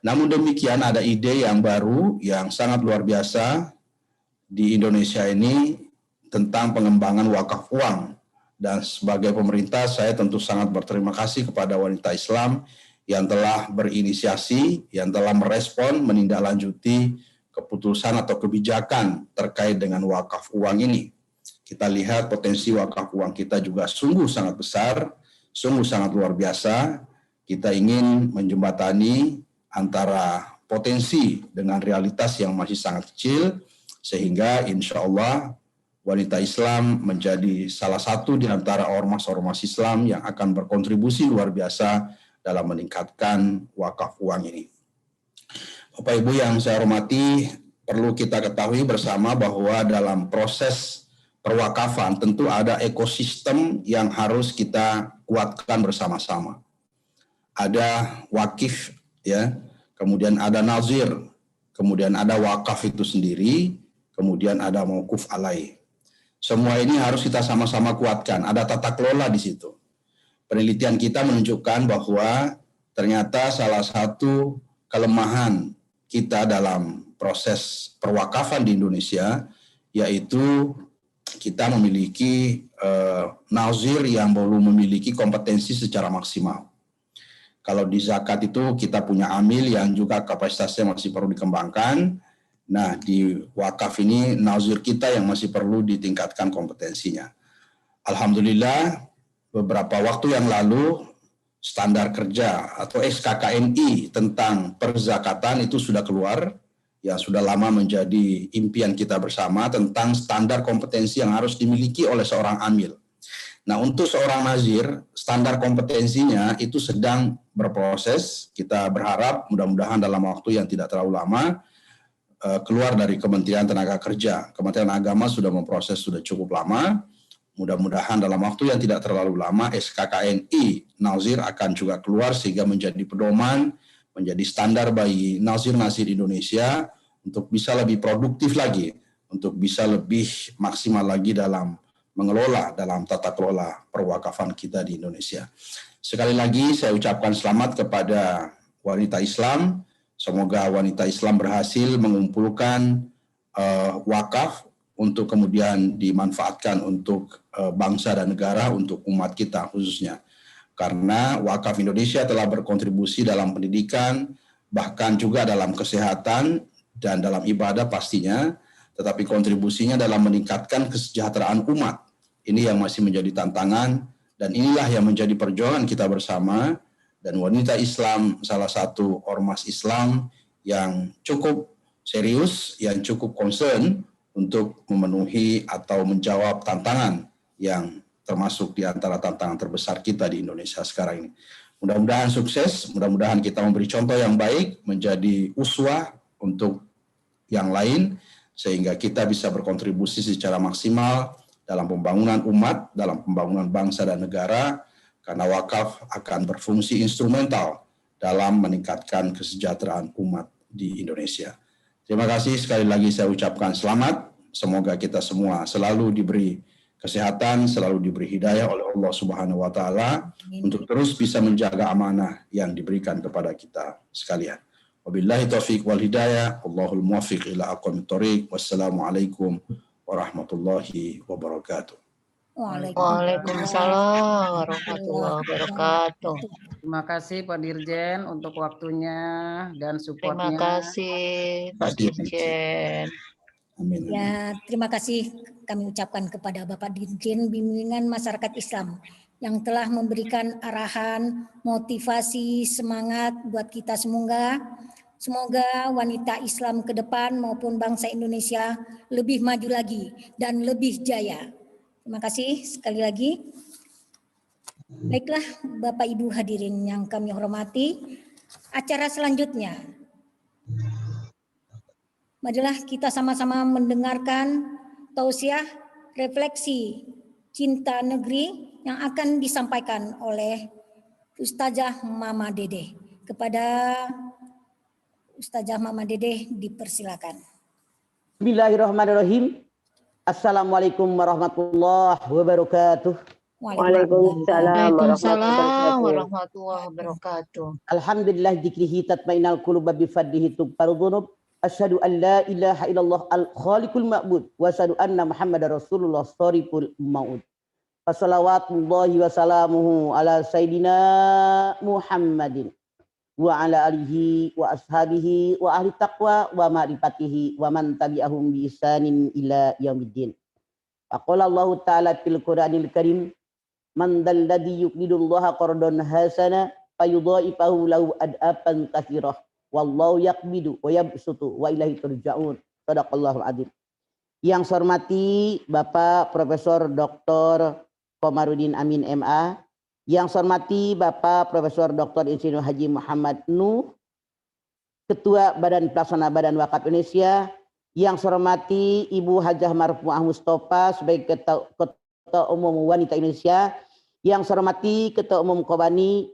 Speaker 7: Namun demikian, ada ide yang baru yang sangat luar biasa di Indonesia ini tentang pengembangan wakaf uang. Dan sebagai pemerintah, saya tentu sangat berterima kasih kepada wanita Islam yang telah berinisiasi, yang telah merespon, menindaklanjuti keputusan atau kebijakan terkait dengan wakaf uang ini. Kita lihat potensi wakaf uang kita juga sungguh sangat besar, sungguh sangat luar biasa. Kita ingin menjembatani antara potensi dengan realitas yang masih sangat kecil, sehingga insya Allah wanita Islam menjadi salah satu di antara ormas-ormas Islam yang akan berkontribusi luar biasa dalam meningkatkan wakaf uang ini. Bapak Ibu yang saya hormati, perlu kita ketahui bersama bahwa dalam proses perwakafan tentu ada ekosistem yang harus kita kuatkan bersama-sama. Ada wakif, ya, kemudian ada nazir, kemudian ada wakaf itu sendiri, kemudian ada mauquf alai. Semua ini harus kita sama-sama kuatkan. Ada tata kelola di situ. Penelitian kita menunjukkan bahwa ternyata salah satu kelemahan kita dalam proses perwakafan di Indonesia yaitu kita memiliki nazir yang belum memiliki kompetensi secara maksimal. Kalau di zakat itu kita punya amil yang juga kapasitasnya masih perlu dikembangkan. Nah, di wakaf ini nazir kita yang masih perlu ditingkatkan kompetensinya. Alhamdulillah, beberapa waktu yang lalu standar kerja atau SKKNI tentang perzakatan itu sudah keluar, yang sudah lama menjadi impian kita bersama tentang standar kompetensi yang harus dimiliki oleh seorang amil. Nah, untuk seorang nazir, standar kompetensinya itu sedang berproses. Kita berharap mudah-mudahan dalam waktu yang tidak terlalu lama keluar dari Kementerian Tenaga Kerja. Kementerian Agama sudah memproses sudah cukup lama. Mudah-mudahan dalam waktu yang tidak terlalu lama SKKNI nazir akan juga keluar sehingga menjadi pedoman, menjadi standar bagi nazir-nazir Indonesia untuk bisa lebih produktif lagi, untuk bisa lebih maksimal lagi dalam mengelola dalam tata kelola perwakafan kita di Indonesia. Sekali lagi saya ucapkan selamat kepada wanita Islam. Semoga wanita Islam berhasil mengumpulkan wakaf untuk kemudian dimanfaatkan untuk bangsa dan negara, untuk umat kita khususnya. Karena wakaf Indonesia telah berkontribusi dalam pendidikan, bahkan juga dalam kesehatan, dan dalam ibadah pastinya, tetapi kontribusinya dalam meningkatkan kesejahteraan umat. Ini yang masih menjadi tantangan, dan inilah yang menjadi perjuangan kita bersama. Dan wanita Islam salah satu ormas Islam yang cukup serius, yang cukup concern untuk memenuhi atau menjawab tantangan yang termasuk di antara tantangan terbesar kita di Indonesia sekarang ini. Mudah-mudahan sukses, mudah-mudahan kita memberi contoh yang baik, menjadi uswah untuk yang lain, sehingga kita bisa berkontribusi secara maksimal dalam pembangunan umat, dalam pembangunan bangsa dan negara, karena wakaf akan berfungsi instrumental dalam meningkatkan kesejahteraan umat di Indonesia. Terima kasih, sekali lagi saya ucapkan selamat, semoga kita semua selalu diberi kesehatan, selalu diberi hidayah oleh Allah Subhanahu wa Ta'ala untuk terus bisa menjaga amanah yang diberikan kepada kita sekalian. Wabillahi taufiq wal hidayah, Allahul muwaffiq ila aqwamit thoriq. Wassalamualaikum warahmatullahi wabarakatuh.
Speaker 2: Waalaikumsalam warahmatullahi wabarakatuh.
Speaker 6: Terima kasih Pak Dirjen untuk waktunya dan supportnya.
Speaker 2: Terima kasih Pak Dirjen.
Speaker 7: Amin.
Speaker 1: Ya, terima kasih kami ucapkan kepada Bapak Dirjen Bimbingan Masyarakat Islam yang telah memberikan arahan, motivasi, semangat buat kita semoga wanita Islam ke depan maupun bangsa Indonesia lebih maju lagi dan lebih jaya. Terima kasih sekali lagi. Baiklah Bapak Ibu hadirin yang kami hormati, acara selanjutnya. Marilah kita sama-sama mendengarkan tausiah refleksi cinta negeri yang akan disampaikan oleh Ustazah Mama Dede. Kepada Ustazah Mama Dede dipersilakan.
Speaker 8: Bismillahirrahmanirrahim. Assalamualaikum warahmatullahi wabarakatuh.
Speaker 2: Waalaikumsalam warahmatullahi wabarakatuh.
Speaker 8: Alhamdulillah dzikrihi tatmainal qulub bi fadlihi tughfaru dzunub. Asyhadu an la ilaha illallah al-khaliqul ma'bud wa asyhadu anna Muhammadar Rasulullah shariful maut. Wassalawatullahi wassalamuhu ala sayyidina Muhammadin wa ala alihi wa ashabihi wa ahli taqwa wa ma'rifatihi wa man tabi'ahum bi ihsanin ila yaumiddin. Faqala Allah ta'ala fil Qur'anil Karim, man dalladzi yuqridullaha qardan hasana fayudha'ifahu lahu ad'afan katsirah. Wallahu yaqbidu wa yabsutu wa ilaihi turja'un. Shadaqallahul adzim. Yang saya hormati Bapak Profesor Dr. Komarudin Amin MA, yang saya hormati Bapak Profesor Dr. Insinyur Haji Muhammad Nuh, Ketua Badan Pelaksana Badan Wakaf Indonesia, yang saya hormati Ibu Hajah Marfuah Mustafa sebagai Ketua Umum Wanita Indonesia, yang saya hormati Ketua Umum Kobani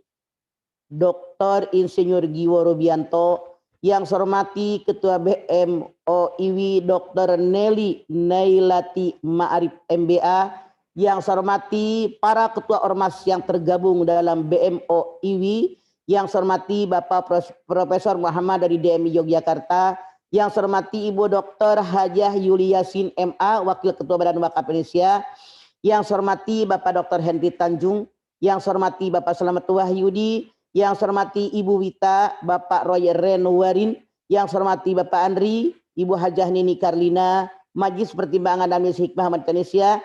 Speaker 8: Dr. Insinyur Giwo Rubianto, yang saya hormati Ketua BMOIW Dr. Nelly Nailati Ma'arif MBA, yang saya hormati para ketua ormas yang tergabung dalam BMOIW, yang saya hormati Bapak Profesor Muhammad dari DMI Yogyakarta, yang saya hormati Ibu Dr. Hajah Yuli Yasin MA, Wakil Ketua Badan Wakaf Indonesia, yang saya hormati Bapak Dr. Henry Tanjung, yang saya hormati Bapak Slamet Wahyudi, yang saya hormati Ibu Wita, Bapak Roy Renwarin, yang saya hormati Bapak Andri, Ibu Hajah Nini Karlina, Majelis Pertimbangan dan Hikmah Ahmad Indonesia,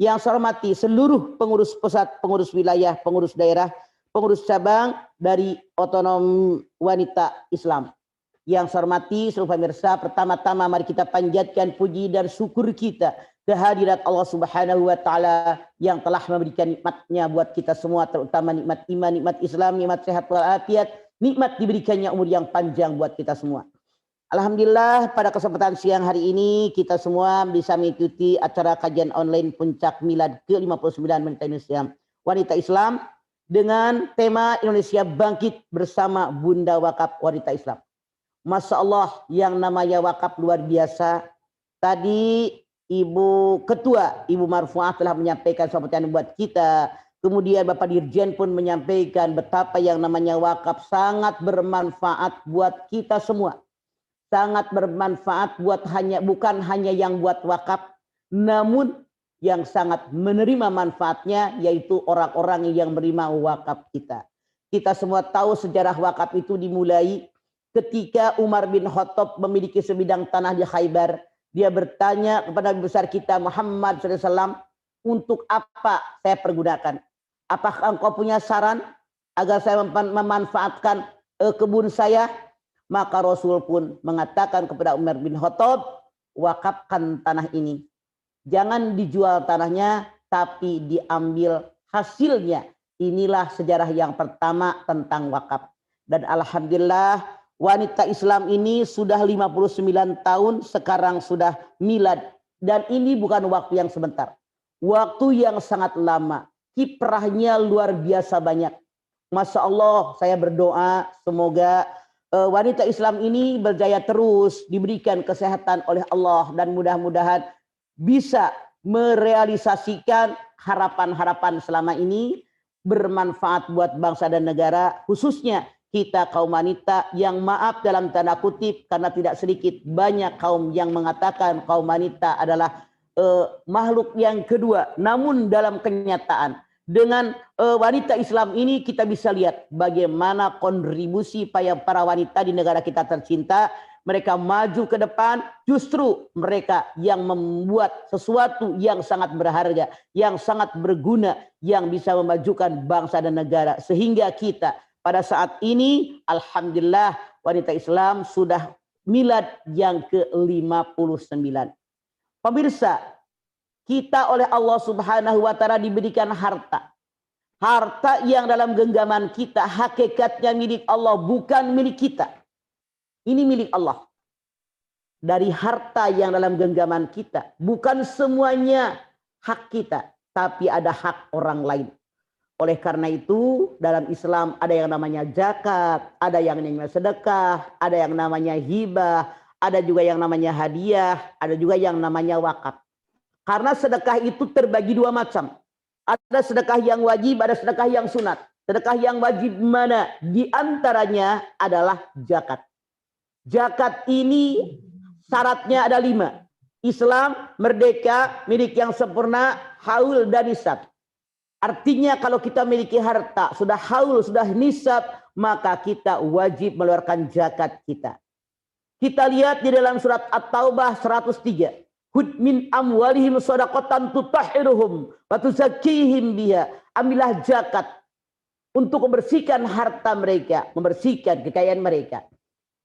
Speaker 8: yang saya hormati seluruh pengurus pusat, pengurus wilayah, pengurus daerah, pengurus cabang dari Otonom Wanita Islam. Yang saya hormati seluruh pemirsa, pertama-tama mari kita panjatkan puji dan syukur kita kehadirat Allah Subhanahu wa Ta'ala yang telah memberikan nikmatnya buat kita semua, terutama nikmat iman, nikmat Islam, nikmat sehat walafiat, nikmat diberikannya umur yang panjang buat kita semua. Alhamdulillah pada kesempatan siang hari ini kita semua bisa mengikuti acara kajian online Puncak Milad ke-59 Wanita Islam dengan tema Indonesia Bangkit bersama Bunda Wakaf Wanita Islam. Masya Allah, yang namanya wakaf luar biasa. Tadi Ibu Ketua, Ibu Marfuah telah menyampaikan sambutan buat kita. Kemudian Bapak Dirjen pun menyampaikan betapa yang namanya wakaf sangat bermanfaat buat kita semua. Sangat bermanfaat buat bukan hanya yang buat wakaf, namun yang sangat menerima manfaatnya yaitu orang-orang yang menerima wakaf kita. Kita semua tahu sejarah wakaf itu dimulai ketika Umar bin Khattab memiliki sebidang tanah di Khaybar, dia bertanya kepada Nabi besar kita Muhammad SAW, untuk apa saya pergunakan? Apakah engkau punya saran agar saya memanfaatkan kebun saya? Maka Rasul pun mengatakan kepada Umar bin Khattab, wakafkan tanah ini. Jangan dijual tanahnya, tapi diambil hasilnya. Inilah sejarah yang pertama tentang wakaf. Dan alhamdulillah wanita Islam ini sudah 59 tahun, sekarang sudah milad. Dan ini bukan waktu yang sebentar. Waktu yang sangat lama. Kiprahnya luar biasa banyak. Masya Allah, saya berdoa semoga wanita Islam ini berjaya terus, diberikan kesehatan oleh Allah, dan mudah-mudahan bisa merealisasikan harapan-harapan selama ini, bermanfaat buat bangsa dan negara, khususnya kita kaum wanita yang maaf dalam tanda kutip, karena tidak sedikit banyak kaum yang mengatakan kaum wanita adalah makhluk yang kedua. Namun dalam kenyataan dengan wanita Islam ini kita bisa lihat bagaimana kontribusi para wanita di negara kita tercinta. Mereka maju ke depan, justru mereka yang membuat sesuatu yang sangat berharga, yang sangat berguna, yang bisa memajukan bangsa dan negara. Sehingga kita pada saat ini, alhamdulillah wanita Islam sudah milad yang ke-59. Pemirsa, kita oleh Allah Subhanahu wa Ta'ala diberikan harta. Harta yang dalam genggaman kita hakikatnya milik Allah, bukan milik kita. Ini milik Allah. Dari harta yang dalam genggaman kita, bukan semuanya hak kita, tapi ada hak orang lain. Oleh karena itu, dalam Islam ada yang namanya zakat, ada yang namanya sedekah, ada yang namanya hibah, ada juga yang namanya hadiah, ada juga yang namanya wakaf. Karena sedekah itu terbagi dua macam. Ada sedekah yang wajib, ada sedekah yang sunat. Sedekah yang wajib mana? Di antaranya adalah zakat. Zakat ini syaratnya ada 5. Islam, merdeka, milik yang sempurna, haul dan nisab. Artinya kalau kita memiliki harta, sudah haul, sudah nisab, maka kita wajib mengeluarkan zakat kita. Kita lihat di dalam surat At-Taubah 103. Hud min amwalihim shadaqatan tutahhiruhum wa tuzakkihim biha. Ambillah zakat untuk membersihkan harta mereka, membersihkan kekayaan mereka.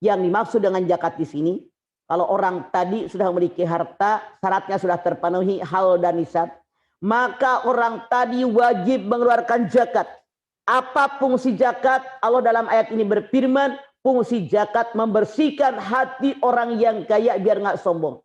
Speaker 8: Yang dimaksud dengan zakat di sini, kalau orang tadi sudah memiliki harta, syaratnya sudah terpenuhi haul dan nisab, maka orang tadi wajib mengeluarkan zakat. Apa fungsi zakat? Allah dalam ayat ini berfirman, fungsi zakat membersihkan hati orang yang kaya biar nggak sombong.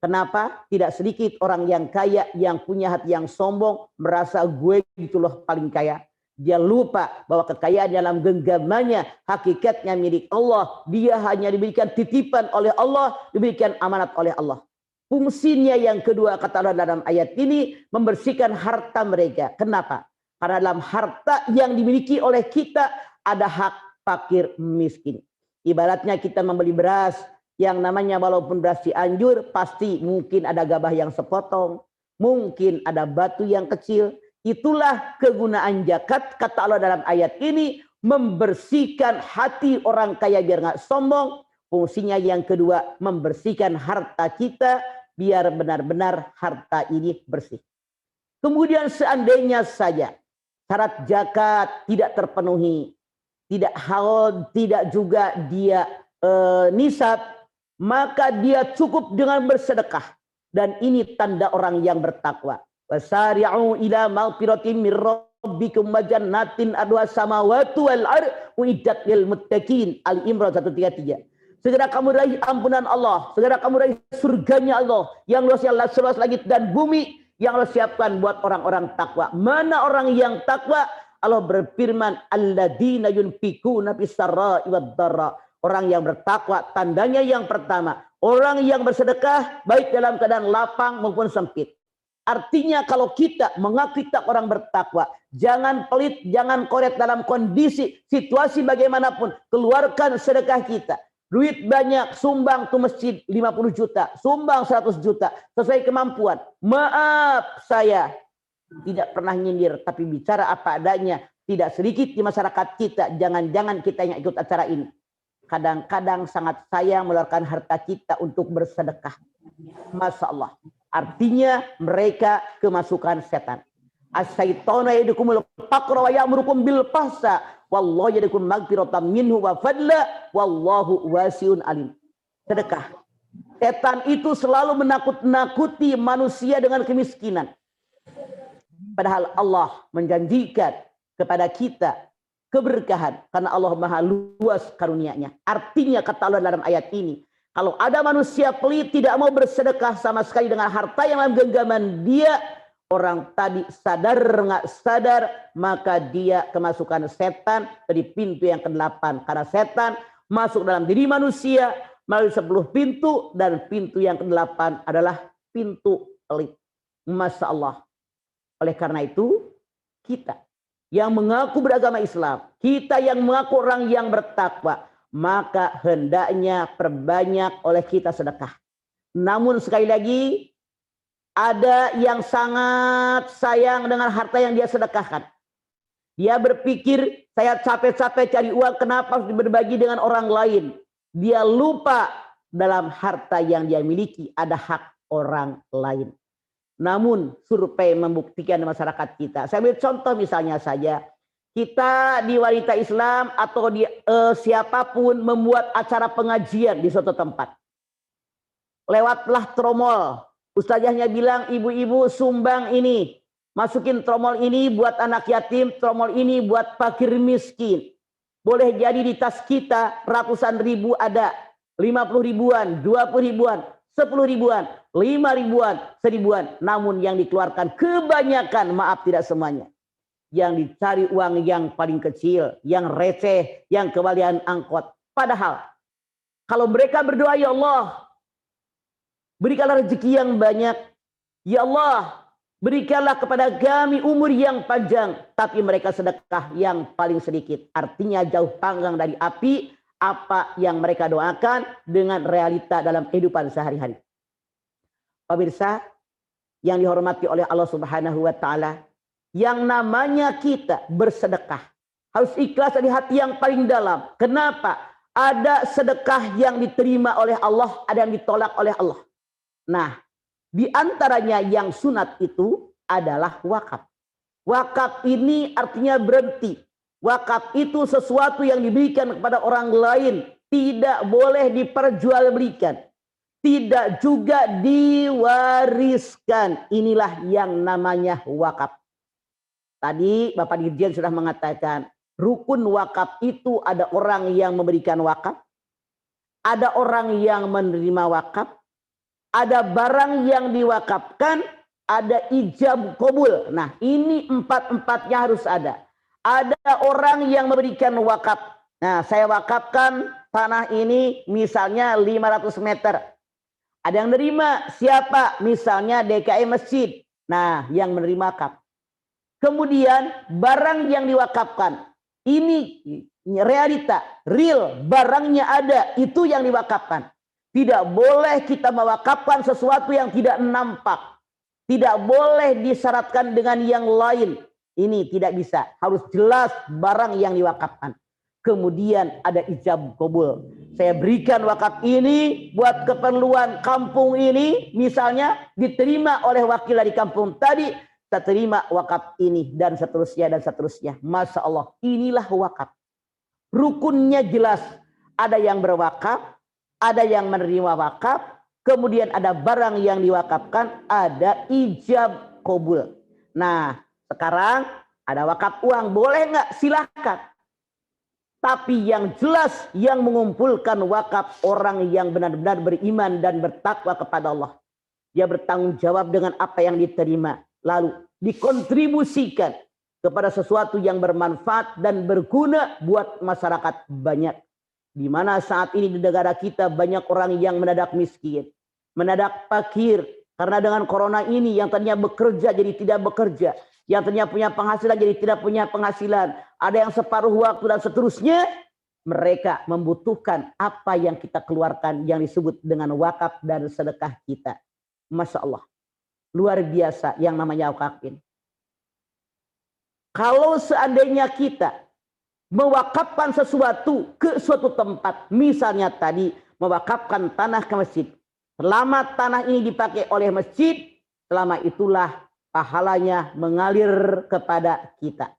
Speaker 8: Kenapa? Tidak sedikit orang yang kaya yang punya hati yang sombong, merasa gue gitu loh paling kaya. Dia lupa bahwa kekayaan dalam genggamannya hakikatnya milik Allah. Dia hanya diberikan titipan oleh Allah, diberikan amanat oleh Allah. Fungsinya yang kedua kata Allah dalam ayat ini, membersihkan harta mereka. Kenapa? Karena dalam harta yang dimiliki oleh kita ada hak fakir miskin. Ibaratnya kita membeli beras, yang namanya walaupun beras Cianjur, pasti mungkin ada gabah yang sepotong, mungkin ada batu yang kecil. Itulah kegunaan zakat kata Allah dalam ayat ini, membersihkan hati orang kaya biar nggak sombong. Fungsinya yang kedua, membersihkan harta kita biar benar-benar harta ini bersih. Kemudian seandainya saja syarat zakat tidak terpenuhi, tidak haul, tidak juga dia nisab, maka dia cukup dengan bersedekah. Dan ini tanda orang yang bertakwa. Wasari'u ila maghfiratin min rabbikum wa jannatin arduha samawati wal ardh uiddat lil muttaqin. Al-Imran 133. Segera kamu raih ampunan Allah, segera kamu raih surganya Allah yang luas langit dan bumi, yang Allah siapkan buat orang-orang takwa. Mana orang yang takwa? Allah berfirman, alladzina yunfikuna fis sarra'i wad dharra. Orang yang bertakwa tandanya yang pertama, orang yang bersedekah baik dalam keadaan lapang maupun sempit. Artinya kalau kita mengaku kita orang bertakwa, jangan pelit, jangan koret dalam kondisi, situasi bagaimanapun. Keluarkan sedekah kita. Duit banyak, sumbang ke masjid 50 juta, sumbang 100 juta, sesuai kemampuan. Maaf, saya tidak pernah nyindir, tapi bicara apa adanya. Tidak sedikit di masyarakat kita, jangan-jangan kita yang ikut acara ini. kadang-kadang sangat sayang mengeluarkan harta kita untuk bersedekah. Masya Allah. Artinya mereka kemasukan setan. As-syaitana ya'idukumul faqra wa ya'murukum bil fahsya wallahu ya'idukum maghfiratan minhu wa fadla wallahu wasi'un alim. Sedekah. Setan itu selalu menakut-nakuti manusia dengan kemiskinan. Padahal Allah menjanjikan kepada kita keberkahan karena Allah Maha luas karunia-Nya. Artinya kata Allah dalam ayat ini, kalau ada manusia pelit tidak mau bersedekah sama sekali dengan harta yang dalam genggaman dia, orang tadi sadar nggak sadar, maka dia kemasukan setan dari pintu yang ke-8. Karena setan masuk dalam diri manusia melalui 10 pintu dan pintu yang ke-8 adalah pintu pelit. Masya Allah. Oleh karena itu, kita yang mengaku beragama Islam, kita yang mengaku orang yang bertakwa, maka hendaknya perbanyak oleh kita sedekah. Namun sekali lagi, ada yang sangat sayang dengan harta yang dia sedekahkan. Dia berpikir, saya capek-capek cari uang, kenapa harus berbagi dengan orang lain? Dia lupa dalam harta yang dia miliki ada hak orang lain. Namun survei membuktikan di masyarakat kita. Saya ambil contoh misalnya saja. Kita di wanita Islam atau di siapapun membuat acara pengajian di suatu tempat. Lewatlah tromol. Ustazahnya bilang, ibu-ibu sumbang ini. Masukin tromol ini buat anak yatim, tromol ini buat fakir miskin. Boleh jadi di tas kita ratusan ribu ada. 50 ribuan, 20 ribuan. 10 ribuan, 5 ribuan, 1000-an. Namun yang dikeluarkan kebanyakan, maaf tidak semuanya. Yang dicari uang yang paling kecil, yang receh, yang kembalian angkot. Padahal, kalau mereka berdoa, ya Allah, berikanlah rezeki yang banyak. Ya Allah, berikanlah kepada kami umur yang panjang. Tapi mereka sedekah yang paling sedikit. Artinya jauh panggang dari api. Apa yang mereka doakan dengan realita dalam kehidupan sehari-hari. Pemirsa yang dihormati oleh Allah Subhanahu wa taala, yang namanya kita bersedekah harus ikhlas dari hati yang paling dalam. Kenapa? Ada sedekah yang diterima oleh Allah, ada yang ditolak oleh Allah. Nah, di antaranya yang sunat itu adalah wakaf. Wakaf ini artinya berhenti. Wakaf itu sesuatu yang diberikan kepada orang lain, tidak boleh diperjualbelikan, tidak juga diwariskan. Inilah yang namanya wakaf. Tadi Bapak Dirjen sudah mengatakan, rukun wakaf itu ada orang yang memberikan wakaf, ada orang yang menerima wakaf, ada barang yang diwakafkan, ada ijab qabul. Nah, ini empat-empatnya harus ada. Ada orang yang memberikan wakaf. Nah, saya wakafkan tanah ini misalnya 500 meter. Ada yang menerima, siapa? Misalnya DKI Masjid. Nah, yang menerima wakaf. Kemudian barang yang diwakafkan. Ini realita, real, barangnya ada. Itu yang diwakafkan. Tidak boleh kita mewakafkan sesuatu yang tidak nampak. Tidak boleh disyaratkan dengan yang lain. Ini tidak bisa, harus jelas barang yang diwakafkan. Kemudian ada ijab qabul. Saya berikan wakaf ini buat keperluan kampung ini, misalnya diterima oleh wakil dari kampung tadi, saya terima wakaf ini dan seterusnya dan seterusnya. Masya Allah, inilah wakaf. Rukunnya jelas, ada yang berwakaf, ada yang menerima wakaf, kemudian ada barang yang diwakafkan, ada ijab qabul. Nah, sekarang ada wakaf uang, boleh nggak? Silahkan. Tapi yang jelas yang mengumpulkan wakaf orang yang benar-benar beriman dan bertakwa kepada Allah. Dia bertanggung jawab dengan apa yang diterima. Lalu dikontribusikan kepada sesuatu yang bermanfaat dan berguna buat masyarakat banyak. Di mana saat ini di negara kita banyak orang yang mendadak miskin, mendadak fakir. Karena dengan corona ini yang tadinya bekerja jadi tidak bekerja. Yang tadinya punya penghasilan jadi tidak punya penghasilan. Ada yang separuh waktu dan seterusnya. Mereka membutuhkan apa yang kita keluarkan yang disebut dengan wakaf dan sedekah kita. Masya Allah. Luar biasa yang namanya wakaf ini. Kalau seandainya kita mewakafkan sesuatu ke suatu tempat, misalnya tadi mewakafkan tanah ke masjid. Selama tanah ini dipakai oleh masjid, selama itulah pahalanya mengalir kepada kita.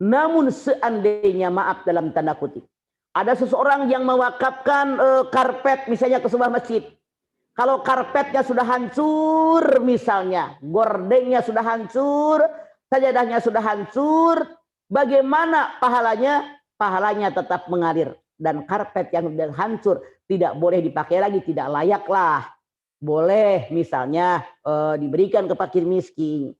Speaker 8: Namun seandainya, maaf dalam tanda kutip, ada seseorang yang mewakafkan karpet misalnya ke sebuah masjid. Kalau karpetnya sudah hancur misalnya, gordengnya sudah hancur, sajadahnya sudah hancur, bagaimana pahalanya? Pahalanya tetap mengalir. Dan karpet yang sudah hancur tidak boleh dipakai lagi, tidak layaklah. Boleh misalnya diberikan ke fakir miskin,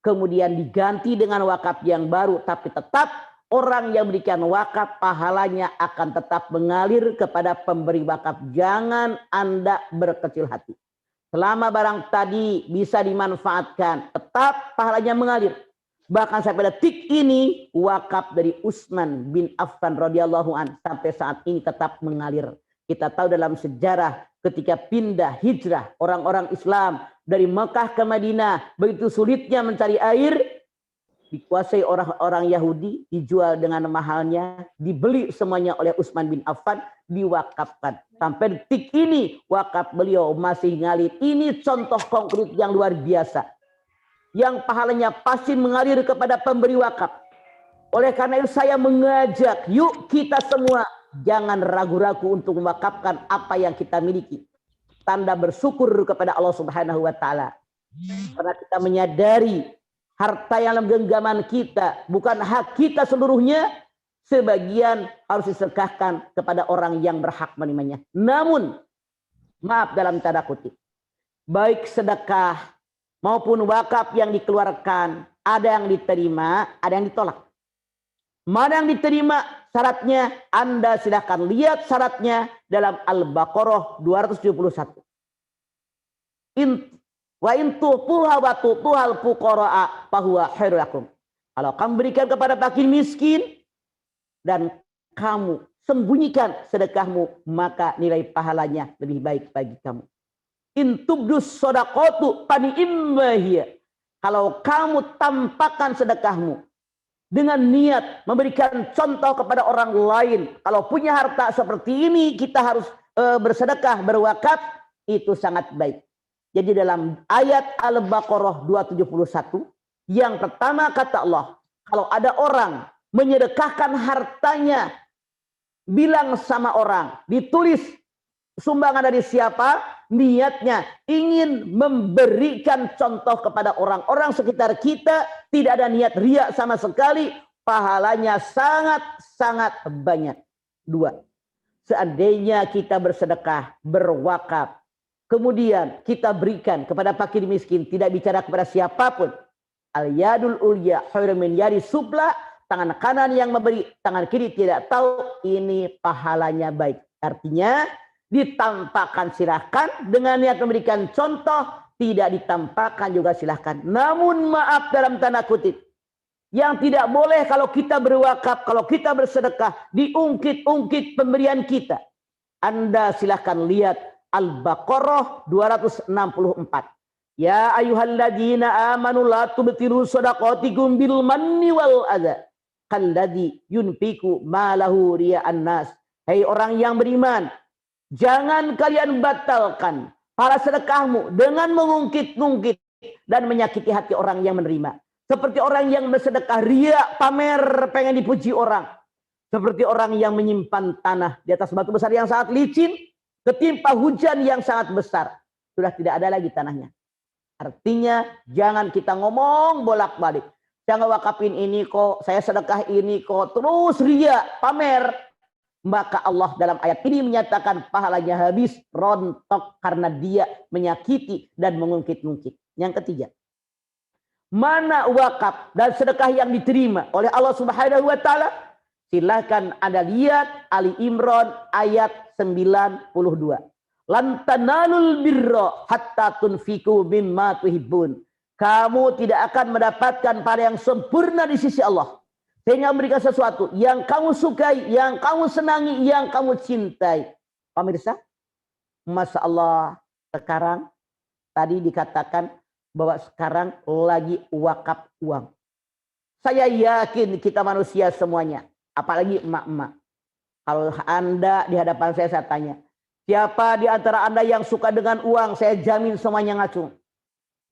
Speaker 8: kemudian diganti dengan wakaf yang baru, tapi tetap orang yang berikan wakaf pahalanya akan tetap mengalir kepada pemberi wakaf. Jangan Anda berkecil hati. Selama barang tadi bisa dimanfaatkan, tetap pahalanya mengalir. Bahkan sampai detik ini wakaf dari Utsman bin Affan radhiyallahu an sampai saat ini tetap mengalir. Kita tahu dalam sejarah ketika pindah hijrah orang-orang Islam dari Mekah ke Madinah, begitu sulitnya mencari air, dikuasai orang-orang Yahudi, dijual dengan mahalnya, dibeli semuanya oleh Utsman bin Affan, diwakafkan. Sampai detik ini wakaf beliau masih ngalir. Ini contoh konkret yang luar biasa, yang pahalanya pasti mengalir kepada pemberi wakaf. Oleh karena itu saya mengajak, yuk kita semua jangan ragu-ragu untuk mewakafkan apa yang kita miliki. Tanda bersyukur kepada Allah Subhanahu wa taala. Karena kita menyadari harta yang dalam genggaman kita bukan hak kita seluruhnya, sebagian harus disedekahkan kepada orang yang berhak menerimanya. Namun, maaf dalam tanda kutip, baik sedekah maupun wakaf yang dikeluarkan, ada yang diterima, ada yang ditolak. Mana yang diterima syaratnya, Anda silahkan lihat syaratnya dalam Al-Baqarah 271. Wa in tu'tuha wa tu'tuhal fuqara'a fahuwa khairul lakum. Kalau kamu berikan kepada fakir miskin dan kamu sembunyikan sedekahmu, maka nilai pahalanya lebih baik bagi kamu. In tubdus shadaqatu fa ni'ma hiya. Kalau kamu tampakkan sedekahmu dengan niat memberikan contoh kepada orang lain, kalau punya harta seperti ini kita harus bersedekah, berwakaf, itu sangat baik. Jadi dalam ayat Al-Baqarah 271, yang pertama kata Allah, kalau ada orang menyedekahkan hartanya, bilang sama orang, ditulis sumbangan dari siapa, niatnya ingin memberikan contoh kepada orang-orang sekitar kita, tidak ada niat riya sama sekali, pahalanya sangat-sangat banyak. 2. Seandainya kita bersedekah, berwakaf, kemudian kita berikan kepada fakir miskin, tidak bicara kepada siapapun. Al-yadul ulya khairun min yadi supla, tangan kanan yang memberi, tangan kiri tidak tahu, ini pahalanya baik. Artinya ditampakkan silahkan dengan niat memberikan contoh, tidak ditampakkan juga silahkan. Namun maaf dalam tanda kutip, yang tidak boleh kalau kita berwakaf, kalau kita bersedekah, diungkit-ungkit pemberian kita. Anda silahkan lihat Al-Baqarah 264. Ya ayyuhalladzina amanu la tubtilu shadaqatikum bil manni wal adza kalladzi yunfiqu malahu riya'an nas. Hai orang yang beriman, jangan kalian batalkan para sedekahmu dengan mengungkit-ungkit dan menyakiti hati orang yang menerima. Seperti orang yang bersedekah riya, pamer, pengen dipuji orang. Seperti orang yang menyimpan tanah di atas batu besar yang sangat licin, ketimpa hujan yang sangat besar, sudah tidak ada lagi tanahnya. Artinya jangan kita ngomong bolak-balik. Jangan wakafin ini kok, saya sedekah ini kok, terus riya, pamer. Maka Allah dalam ayat ini menyatakan pahalanya habis, rontok karena dia menyakiti dan mengungkit-ungkit. Yang ketiga, mana wakaf dan sedekah yang diterima oleh Allah Subhanahu wa taala? Silakan Anda lihat Ali Imran ayat 92. Lan tanalul birra hatta tunfiqu mimma tuhibbun. Kamu tidak akan mendapatkan pahala yang sempurna di sisi Allah sehingga memberikan sesuatu yang kamu sukai, yang kamu senangi, yang kamu cintai. Pemirsa, Masya Allah, sekarang tadi dikatakan bahwa sekarang lagi wakaf uang. Saya yakin kita manusia semuanya Apalagi emak-emak. Kalau Anda di hadapan saya tanya, siapa di antara Anda yang suka dengan uang? Saya jamin semuanya ngacung.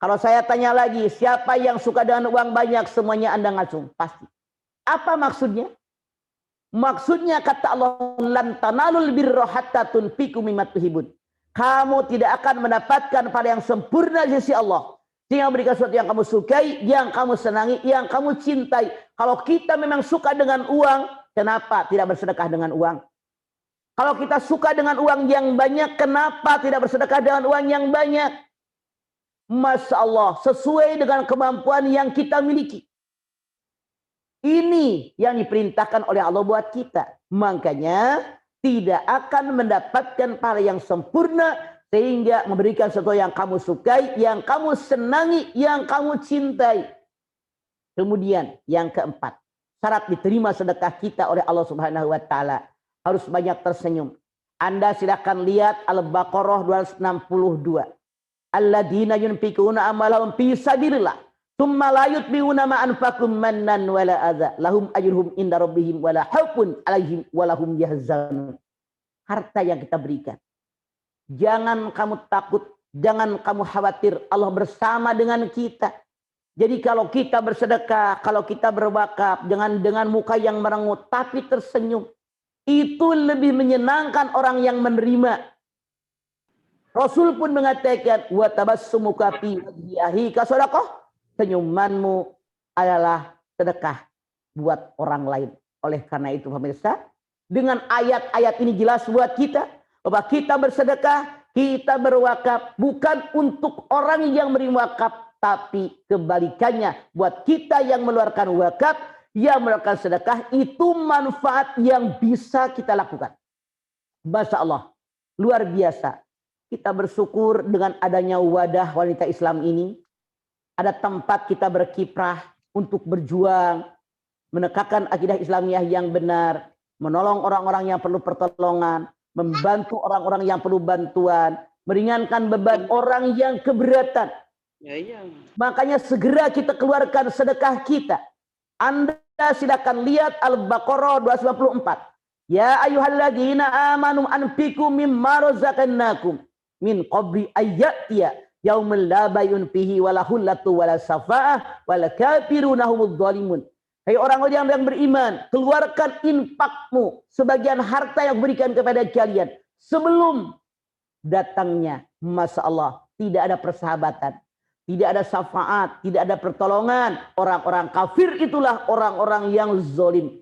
Speaker 8: Kalau saya tanya lagi, siapa yang suka dengan uang banyak? Semuanya Anda ngacung, pasti. Apa maksudnya? Maksudnya kata Allah, lan tanalul birra hatta tunfiqu mimma tuhibbun. Kamu tidak akan mendapatkan pada yang sempurna di sisi Allah. Dia memberikan sesuatu yang kamu sukai, yang kamu senangi, yang kamu cintai. Kalau kita memang suka dengan uang, kenapa tidak bersedekah dengan uang? Kalau kita suka dengan uang yang banyak, kenapa tidak bersedekah dengan uang yang banyak? Masya Allah, sesuai dengan kemampuan yang kita miliki. Ini yang diperintahkan oleh Allah buat kita. Makanya tidak akan mendapatkan pahala yang sempurna, sehingga memberikan sesuatu yang kamu sukai, yang kamu senangi, yang kamu cintai. Kemudian yang keempat, syarat diterima sedekah kita oleh Allah Subhanahu wa taala, harus banyak tersenyum. Anda silakan lihat Al-Baqarah 262. Alladzina yunfikuna amalahum fi sabilillah, tsumma la yutbi'una ma anfaqum mannan wala adza, lahum ajruhum inda rabbihim wala khaufun 'alaihim wala hum yahzanun. Harta yang kita berikan, jangan kamu takut, jangan kamu khawatir, Allah bersama dengan kita. Jadi kalau kita bersedekah, kalau kita berwakaf, dengan muka yang merengut tapi tersenyum, itu lebih menyenangkan orang yang menerima. Rasul pun mengatakan, wa tabassumuka fi wajhihi kasadaqah, senyumanmu adalah sedekah buat orang lain. Oleh karena itu pemirsa, dengan ayat-ayat ini jelas buat kita bahwa kita bersedekah, kita berwakaf bukan untuk orang yang menerima wakaf, tapi kebalikannya buat kita yang mengeluarkan wakaf, yang mengeluarkan sedekah, itu manfaat yang bisa kita lakukan. Masya Allah, luar biasa. Kita bersyukur dengan adanya wadah wanita Islam ini. Ada tempat kita berkiprah untuk berjuang, menegakkan akidah Islamiyah yang benar, menolong orang-orang yang perlu pertolongan, membantu orang-orang yang perlu bantuan, meringankan beban orang yang keberatan. Makanya segera kita keluarkan sedekah kita. Anda silakan lihat Al-Baqarah 294. Ya ayyuhalladzina amanu anfiqu mimma razaqnakum min qabli ayyatiya yaumil la bay'un fihi wala hullatu wala safa'ah wala kafiruna humudz zalimun. Hai orang-orang yang beriman, keluarkan infakmu, sebagian harta yang berikan kepada kalian sebelum datangnya, Masya Allah, tidak ada persahabatan, tidak ada syafaat, tidak ada pertolongan. Orang-orang kafir itulah orang-orang yang zalim.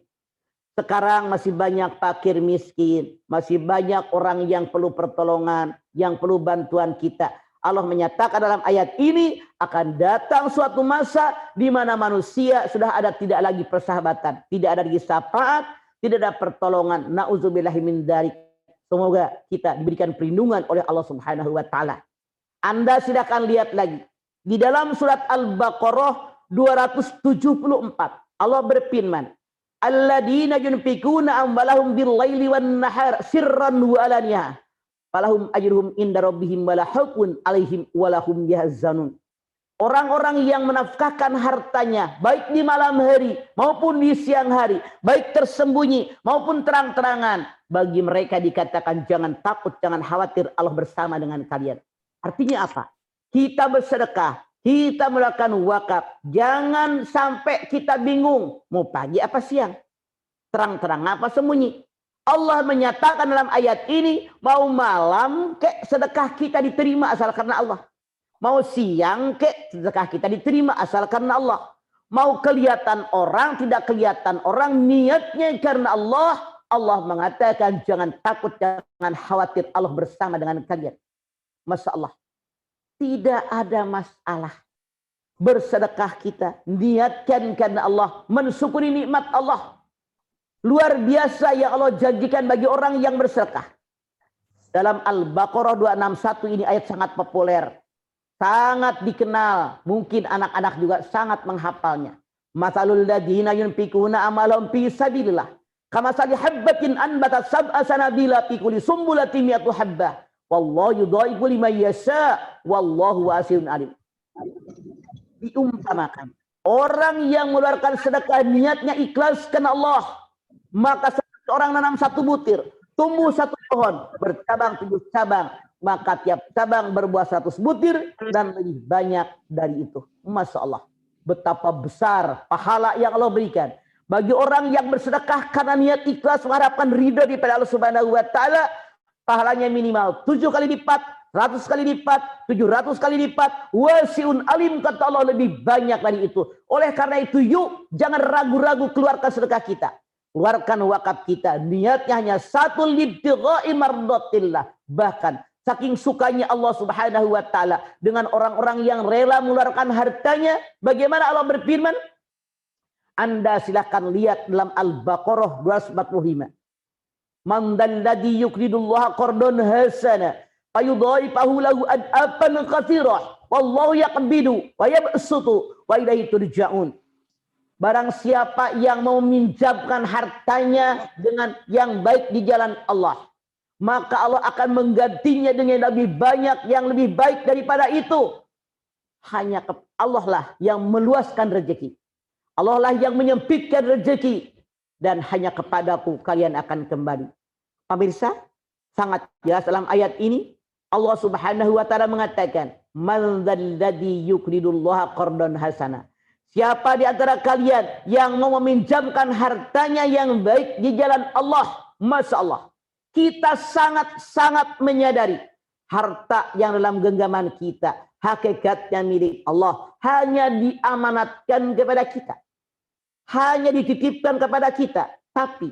Speaker 8: Sekarang masih banyak fakir miskin, masih banyak orang yang perlu pertolongan, yang perlu bantuan kita. Allah menyatakan dalam ayat ini akan datang suatu masa di mana manusia sudah ada tidak lagi persahabatan, tidak ada lagi syafaat, tidak ada pertolongan. Nauzubillahi min dzalik. Semoga kita diberikan perlindungan oleh Allah Subhanahu wa taala. Anda silakan lihat lagi di dalam surat Al-Baqarah 274. Allah berfirman, alladzina yunfikuna amwalahum bil-laili wan-nahar sirran wa alaniyah falahum ajruhum inda rabbihim wala khaufun 'alaihim wala hum yahzanun. Orang-orang yang menafkahkan hartanya baik di malam hari maupun di siang hari, baik tersembunyi maupun terang-terangan, bagi mereka dikatakan jangan takut, jangan khawatir, Allah bersama dengan kalian. Artinya apa? Kita bersedekah, kita melakukan wakaf, jangan sampai kita bingung mau pagi apa siang, terang-terang apa sembunyi. Allah menyatakan dalam ayat ini, mau malam kek sedekah kita diterima asal karena Allah. Mau siang kek sedekah kita diterima asal karena Allah. Mau kelihatan orang, tidak kelihatan orang, niatnya karena Allah. Allah mengatakan jangan takut, jangan khawatir, Allah bersama dengan kalian. Masya Allah. Tidak ada masalah. Bersedekah kita, niatkan karena Allah, mensyukuri nikmat Allah. Luar biasa yang Allah janjikan bagi orang yang bersedekah. Dalam Al-Baqarah 261 ini ayat sangat populer. Sangat dikenal. Mungkin anak-anak juga sangat menghafalnya. Matsalul ladzina yunfikuna amalahum fi sabilillah kamatsali habbatin anbatat sab'a sanabila fi kulli sumbulatin mi'atu habbah. Wallahu yudha'ifu liman yasha wallahu wasi'un alim. Diumpamakan orang yang mengeluarkan sedekah niatnya ikhlas karena Allah. Maka seorang nanam 1 butir, tumbuh 1 pohon, bercabang 7 cabang, maka tiap cabang berbuah 100 butir dan lebih banyak dari itu. Masya Allah, betapa besar pahala yang Allah berikan bagi orang yang bersedekah karena niat ikhlas mengharapkan ridha daripada Allah Subhanahu wa taala. Pahalanya minimal 7 kali lipat, 100 kali lipat, 700 kali lipat, wasiun alim, kata Allah, lebih banyak dari itu. Oleh karena itu, yuk jangan ragu-ragu keluarkan sedekah kita. Keluarkan wakaf kita. Niatnya hanya 1 libtigha'i mardatillah. Bahkan saking sukanya Allah Subhanahu wa taala dengan orang-orang yang rela mengeluarkan hartanya, bagaimana Allah berfirman? Anda silahkan lihat dalam Al-Baqarah 245. Man dalladzi yuqridullaha qardan hasana fayudhaifahu lahu ad'afan katsirah wallahu yaqbidu wa yabsutu wa ilaihi turja'un. Barang siapa yang mau meminjamkan hartanya dengan yang baik di jalan Allah, maka Allah akan menggantinya dengan lebih banyak yang lebih baik daripada itu. Hanya Allah lah yang meluaskan rezeki. Allah lah yang menyempitkan rezeki. Dan hanya kepadaku kalian akan kembali. Pemirsa, sangat jelas dalam ayat ini Allah Subhanahu wa taala mengatakan, "Man dzalladzi yuqridullaha qardan hasana." Siapa di antara kalian yang mau meminjamkan hartanya yang baik di jalan Allah? Masya Allah, kita sangat-sangat menyadari harta yang dalam genggaman kita hakikatnya milik Allah, hanya diamanatkan kepada kita, hanya dititipkan kepada kita. Tapi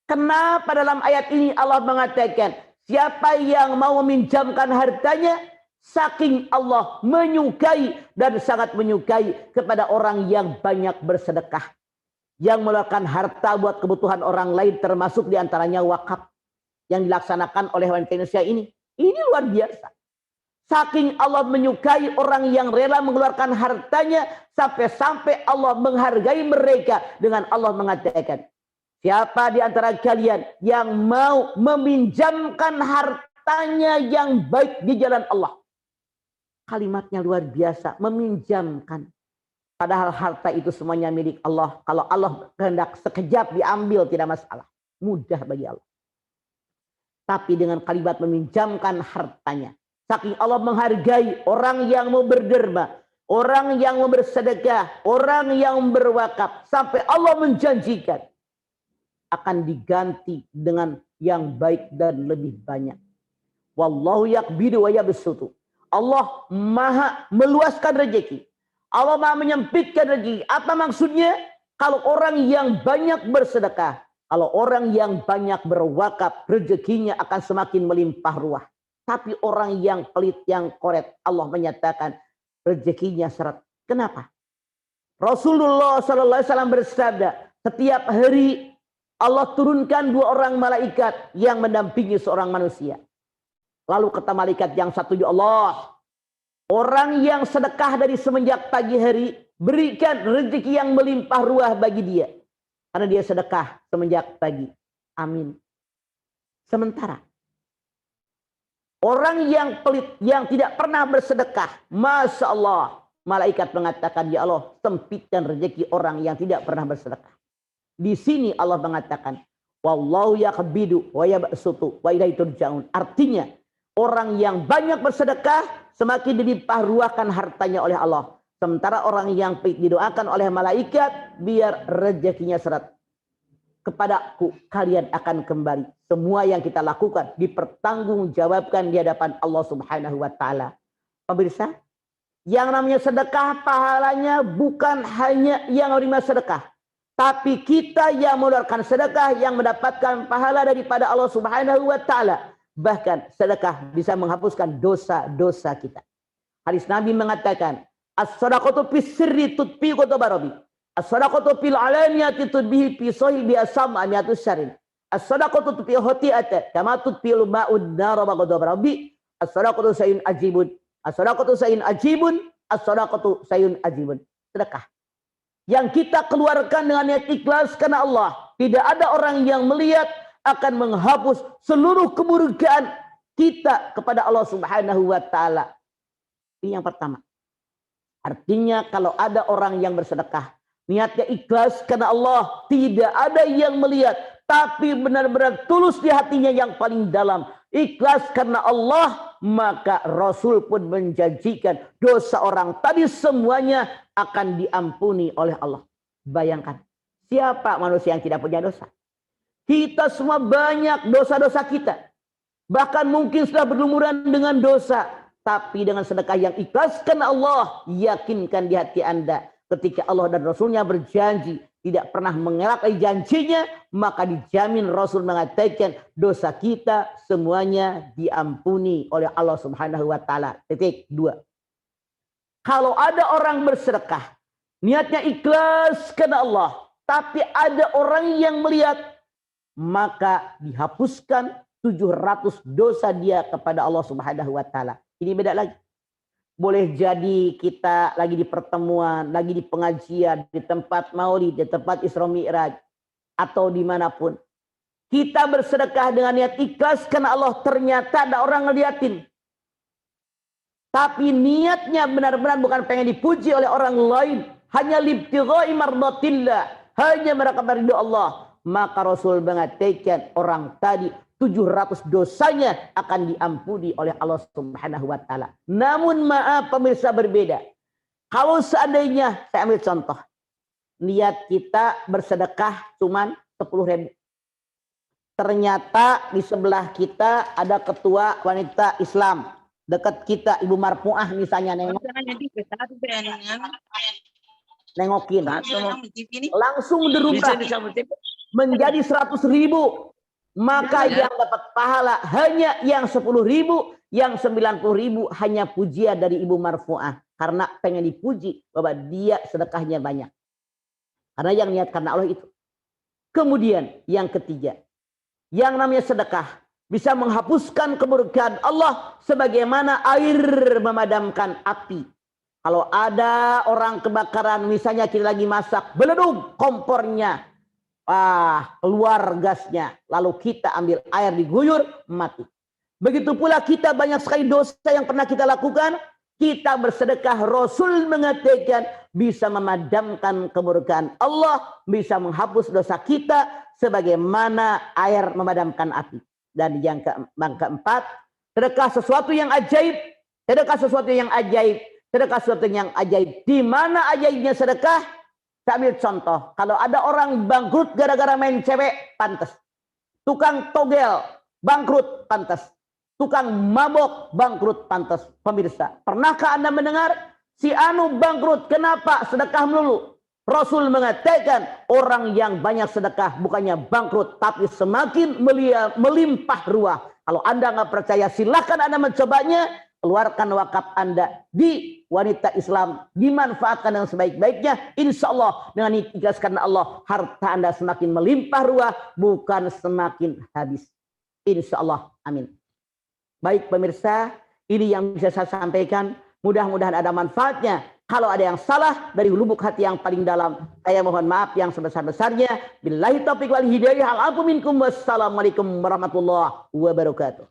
Speaker 8: kenapa dalam ayat ini Allah mengatakan siapa yang mau meminjamkan hartanya, saking Allah menyukai dan sangat menyukai kepada orang yang banyak bersedekah, yang mengeluarkan harta buat kebutuhan orang lain, termasuk diantaranya wakaf yang dilaksanakan oleh wanita Indonesia ini. Ini luar biasa. Saking Allah menyukai orang yang rela mengeluarkan hartanya, sampai-sampai Allah menghargai mereka dengan Allah mengatakan, siapa di antara kalian yang mau meminjamkan hartanya yang baik di jalan Allah. Kalimatnya luar biasa, meminjamkan. Padahal harta itu semuanya milik Allah. Kalau Allah kehendak sekejap diambil, tidak masalah. Mudah bagi Allah. Tapi dengan kalimat meminjamkan hartanya, saking Allah menghargai orang yang mau berderma, orang yang mau bersedekah, orang yang berwakaf, sampai Allah menjanjikan akan diganti dengan yang baik dan lebih banyak. Wallahu yaqbidu wa yabsutu. Allah maha meluaskan rezeki. Allah maha menyempitkan rezeki. Apa maksudnya? Kalau orang yang banyak bersedekah, kalau orang yang banyak berwakaf, rezekinya akan semakin melimpah ruah. Tapi orang yang pelit, yang koret, Allah menyatakan rezekinya seret. Kenapa? Rasulullah SAW bersabda, setiap hari Allah turunkan 2 orang malaikat yang mendampingi seorang manusia. Lalu kata malaikat yang satu, ya Allah, orang yang sedekah dari semenjak pagi hari, berikan rezeki yang melimpah ruah bagi dia. Karena dia sedekah semenjak pagi. Amin. Sementara orang yang pelit, yang tidak pernah bersedekah, Masya Allah, malaikat mengatakan, ya Allah, sempitkan rezeki orang yang tidak pernah bersedekah. Di sini Allah mengatakan, wallahu yaqbidu wa yabsutu wa ilaihi turja'un. Artinya, orang yang banyak bersedekah semakin dilimpah ruahkan hartanya oleh Allah. Sementara orang yang pelit didoakan oleh malaikat biar rezekinya seret. Kepadaku kalian akan kembali. Semua yang kita lakukan dipertanggungjawabkan di hadapan Allah Subhanahu wa taala. Pemirsa, yang namanya sedekah pahalanya bukan hanya yang menerima sedekah, tapi kita yang mengeluarkan sedekah yang mendapatkan pahala daripada Allah Subhanahu wa taala. Bahkan sedekah bisa menghapuskan dosa-dosa kita. Hadis Nabi mengatakan, as-shadaqatu fis-sirri tudfi'u ghadabi. As-shadaqatu fil 'alaniyati tudbihi fi sahibi as-sam'atu syarrin. As-shadaqatu tudfi'u khati'ata kama tudfi'u ma'ud nar wa ghadabi. As-shadaqatu sayun ajibun. As-shadaqatu sayun ajibun. As-shadaqatu sayun ajibun. Sedekah yang kita keluarkan dengan niat ikhlas karena Allah, tidak ada orang yang melihat, akan menghapus seluruh kemurkaan kita kepada Allah Subhanahu wa taala. Ini yang pertama. Artinya kalau ada orang yang bersedekah Niatnya ikhlas karena Allah, tidak ada yang melihat, tapi benar-benar tulus di hatinya yang paling dalam. Ikhlas karena Allah, maka Rasul pun menjanjikan dosa orang tadi semuanya akan diampuni oleh Allah. Bayangkan, siapa manusia yang tidak punya dosa? Kita semua banyak dosa-dosa kita. Bahkan mungkin sudah berlumuran dengan dosa. Tapi dengan sedekah yang ikhlas karena Allah, yakinkan di hati Anda, ketika Allah dan Rasulnya berjanji tidak pernah mengelak janjinya, maka dijamin Rasul mengatakan dosa kita semuanya diampuni oleh Allah Subhanahu wa taala. Titik 2. Kalau ada orang bersedekah, niatnya ikhlas karena Allah, tapi ada orang yang melihat, maka dihapuskan 700 dosa dia kepada Allah Subhanahu wa taala. Ini beda lagi. Boleh jadi kita lagi di pertemuan, lagi di pengajian, di tempat maulid, di tempat Isra Mi'raj, atau dimanapun. Kita bersedekah dengan niat ikhlas karena Allah, ternyata ada orang ngeliatin. Tapi niatnya benar-benar bukan pengen dipuji oleh orang lain. Hanya libtigha'i mardatillah. Hanya mereka ridho Allah. Maka Rasul mengatakan orang tadi 700 dosanya akan diampuni oleh Allah Subhanahu wa taala. Namun maaf pemirsa, berbeda. Kalau seandainya, saya ambil contoh. Niat kita bersedekah cuman 10.000. Ternyata di sebelah kita ada ketua wanita Islam. Dekat kita Ibu Marfuah misalnya nengokin. Langsung derubah menjadi 100.000. Maka yang dapat pahala hanya yang 10.000, yang 90.000 hanya pujian dari Ibu Marfuah. Karena pengen dipuji bahwa dia sedekahnya banyak. Karena yang niat karena Allah itu. Kemudian yang ketiga, yang namanya sedekah bisa menghapuskan keburukan Allah sebagaimana air memadamkan api. Kalau ada orang kebakaran, misalnya kita lagi masak, beleduk kompornya. Keluar gasnya, lalu kita ambil air diguyur, mati. Begitu pula kita banyak sekali dosa yang pernah kita lakukan, kita bersedekah, Rasul mengatakan bisa memadamkan keburukan Allah, bisa menghapus dosa kita sebagaimana air memadamkan api. Dan yang keempat, sedekah sesuatu yang ajaib, sedekah sesuatu yang ajaib, sedekah sesuatu yang ajaib. Di mana ajaibnya sedekah? Saya ambil contoh, kalau ada orang bangkrut gara-gara main cewek, pantas. Tukang togel, bangkrut, pantas. Tukang mabok, bangkrut, pantas. Pemirsa, pernahkah Anda mendengar si Anu bangkrut? Kenapa? Sedekah melulu. Rasul mengatakan orang yang banyak sedekah bukannya bangkrut, tapi semakin melimpah ruah. Kalau Anda nggak percaya, silakan Anda mencobanya. Keluarkan wakaf Anda di wanita Islam, dimanfaatkan dengan sebaik-baiknya. Insya Allah dengan ikhlas karena Allah, harta Anda semakin melimpah ruah, bukan semakin habis. Insya Allah, amin. Baik pemirsa, ini yang bisa saya sampaikan. Mudah-mudahan ada manfaatnya. Kalau ada yang salah dari lubuk hati yang paling dalam, saya mohon maaf yang sebesar-besarnya. Billahi taufiq wal hidayah. Al-afu minkum. Wassalamualaikum warahmatullahi wabarakatuh.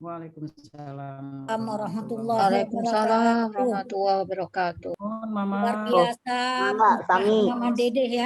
Speaker 6: Waalaikumsalam.
Speaker 1: Warahmatullahi
Speaker 2: Waalaikumsalam warahmatullahi wabarakatuh.
Speaker 6: Mama.
Speaker 1: Luar biasa,
Speaker 8: Sami.
Speaker 1: Mama Dedeh ya.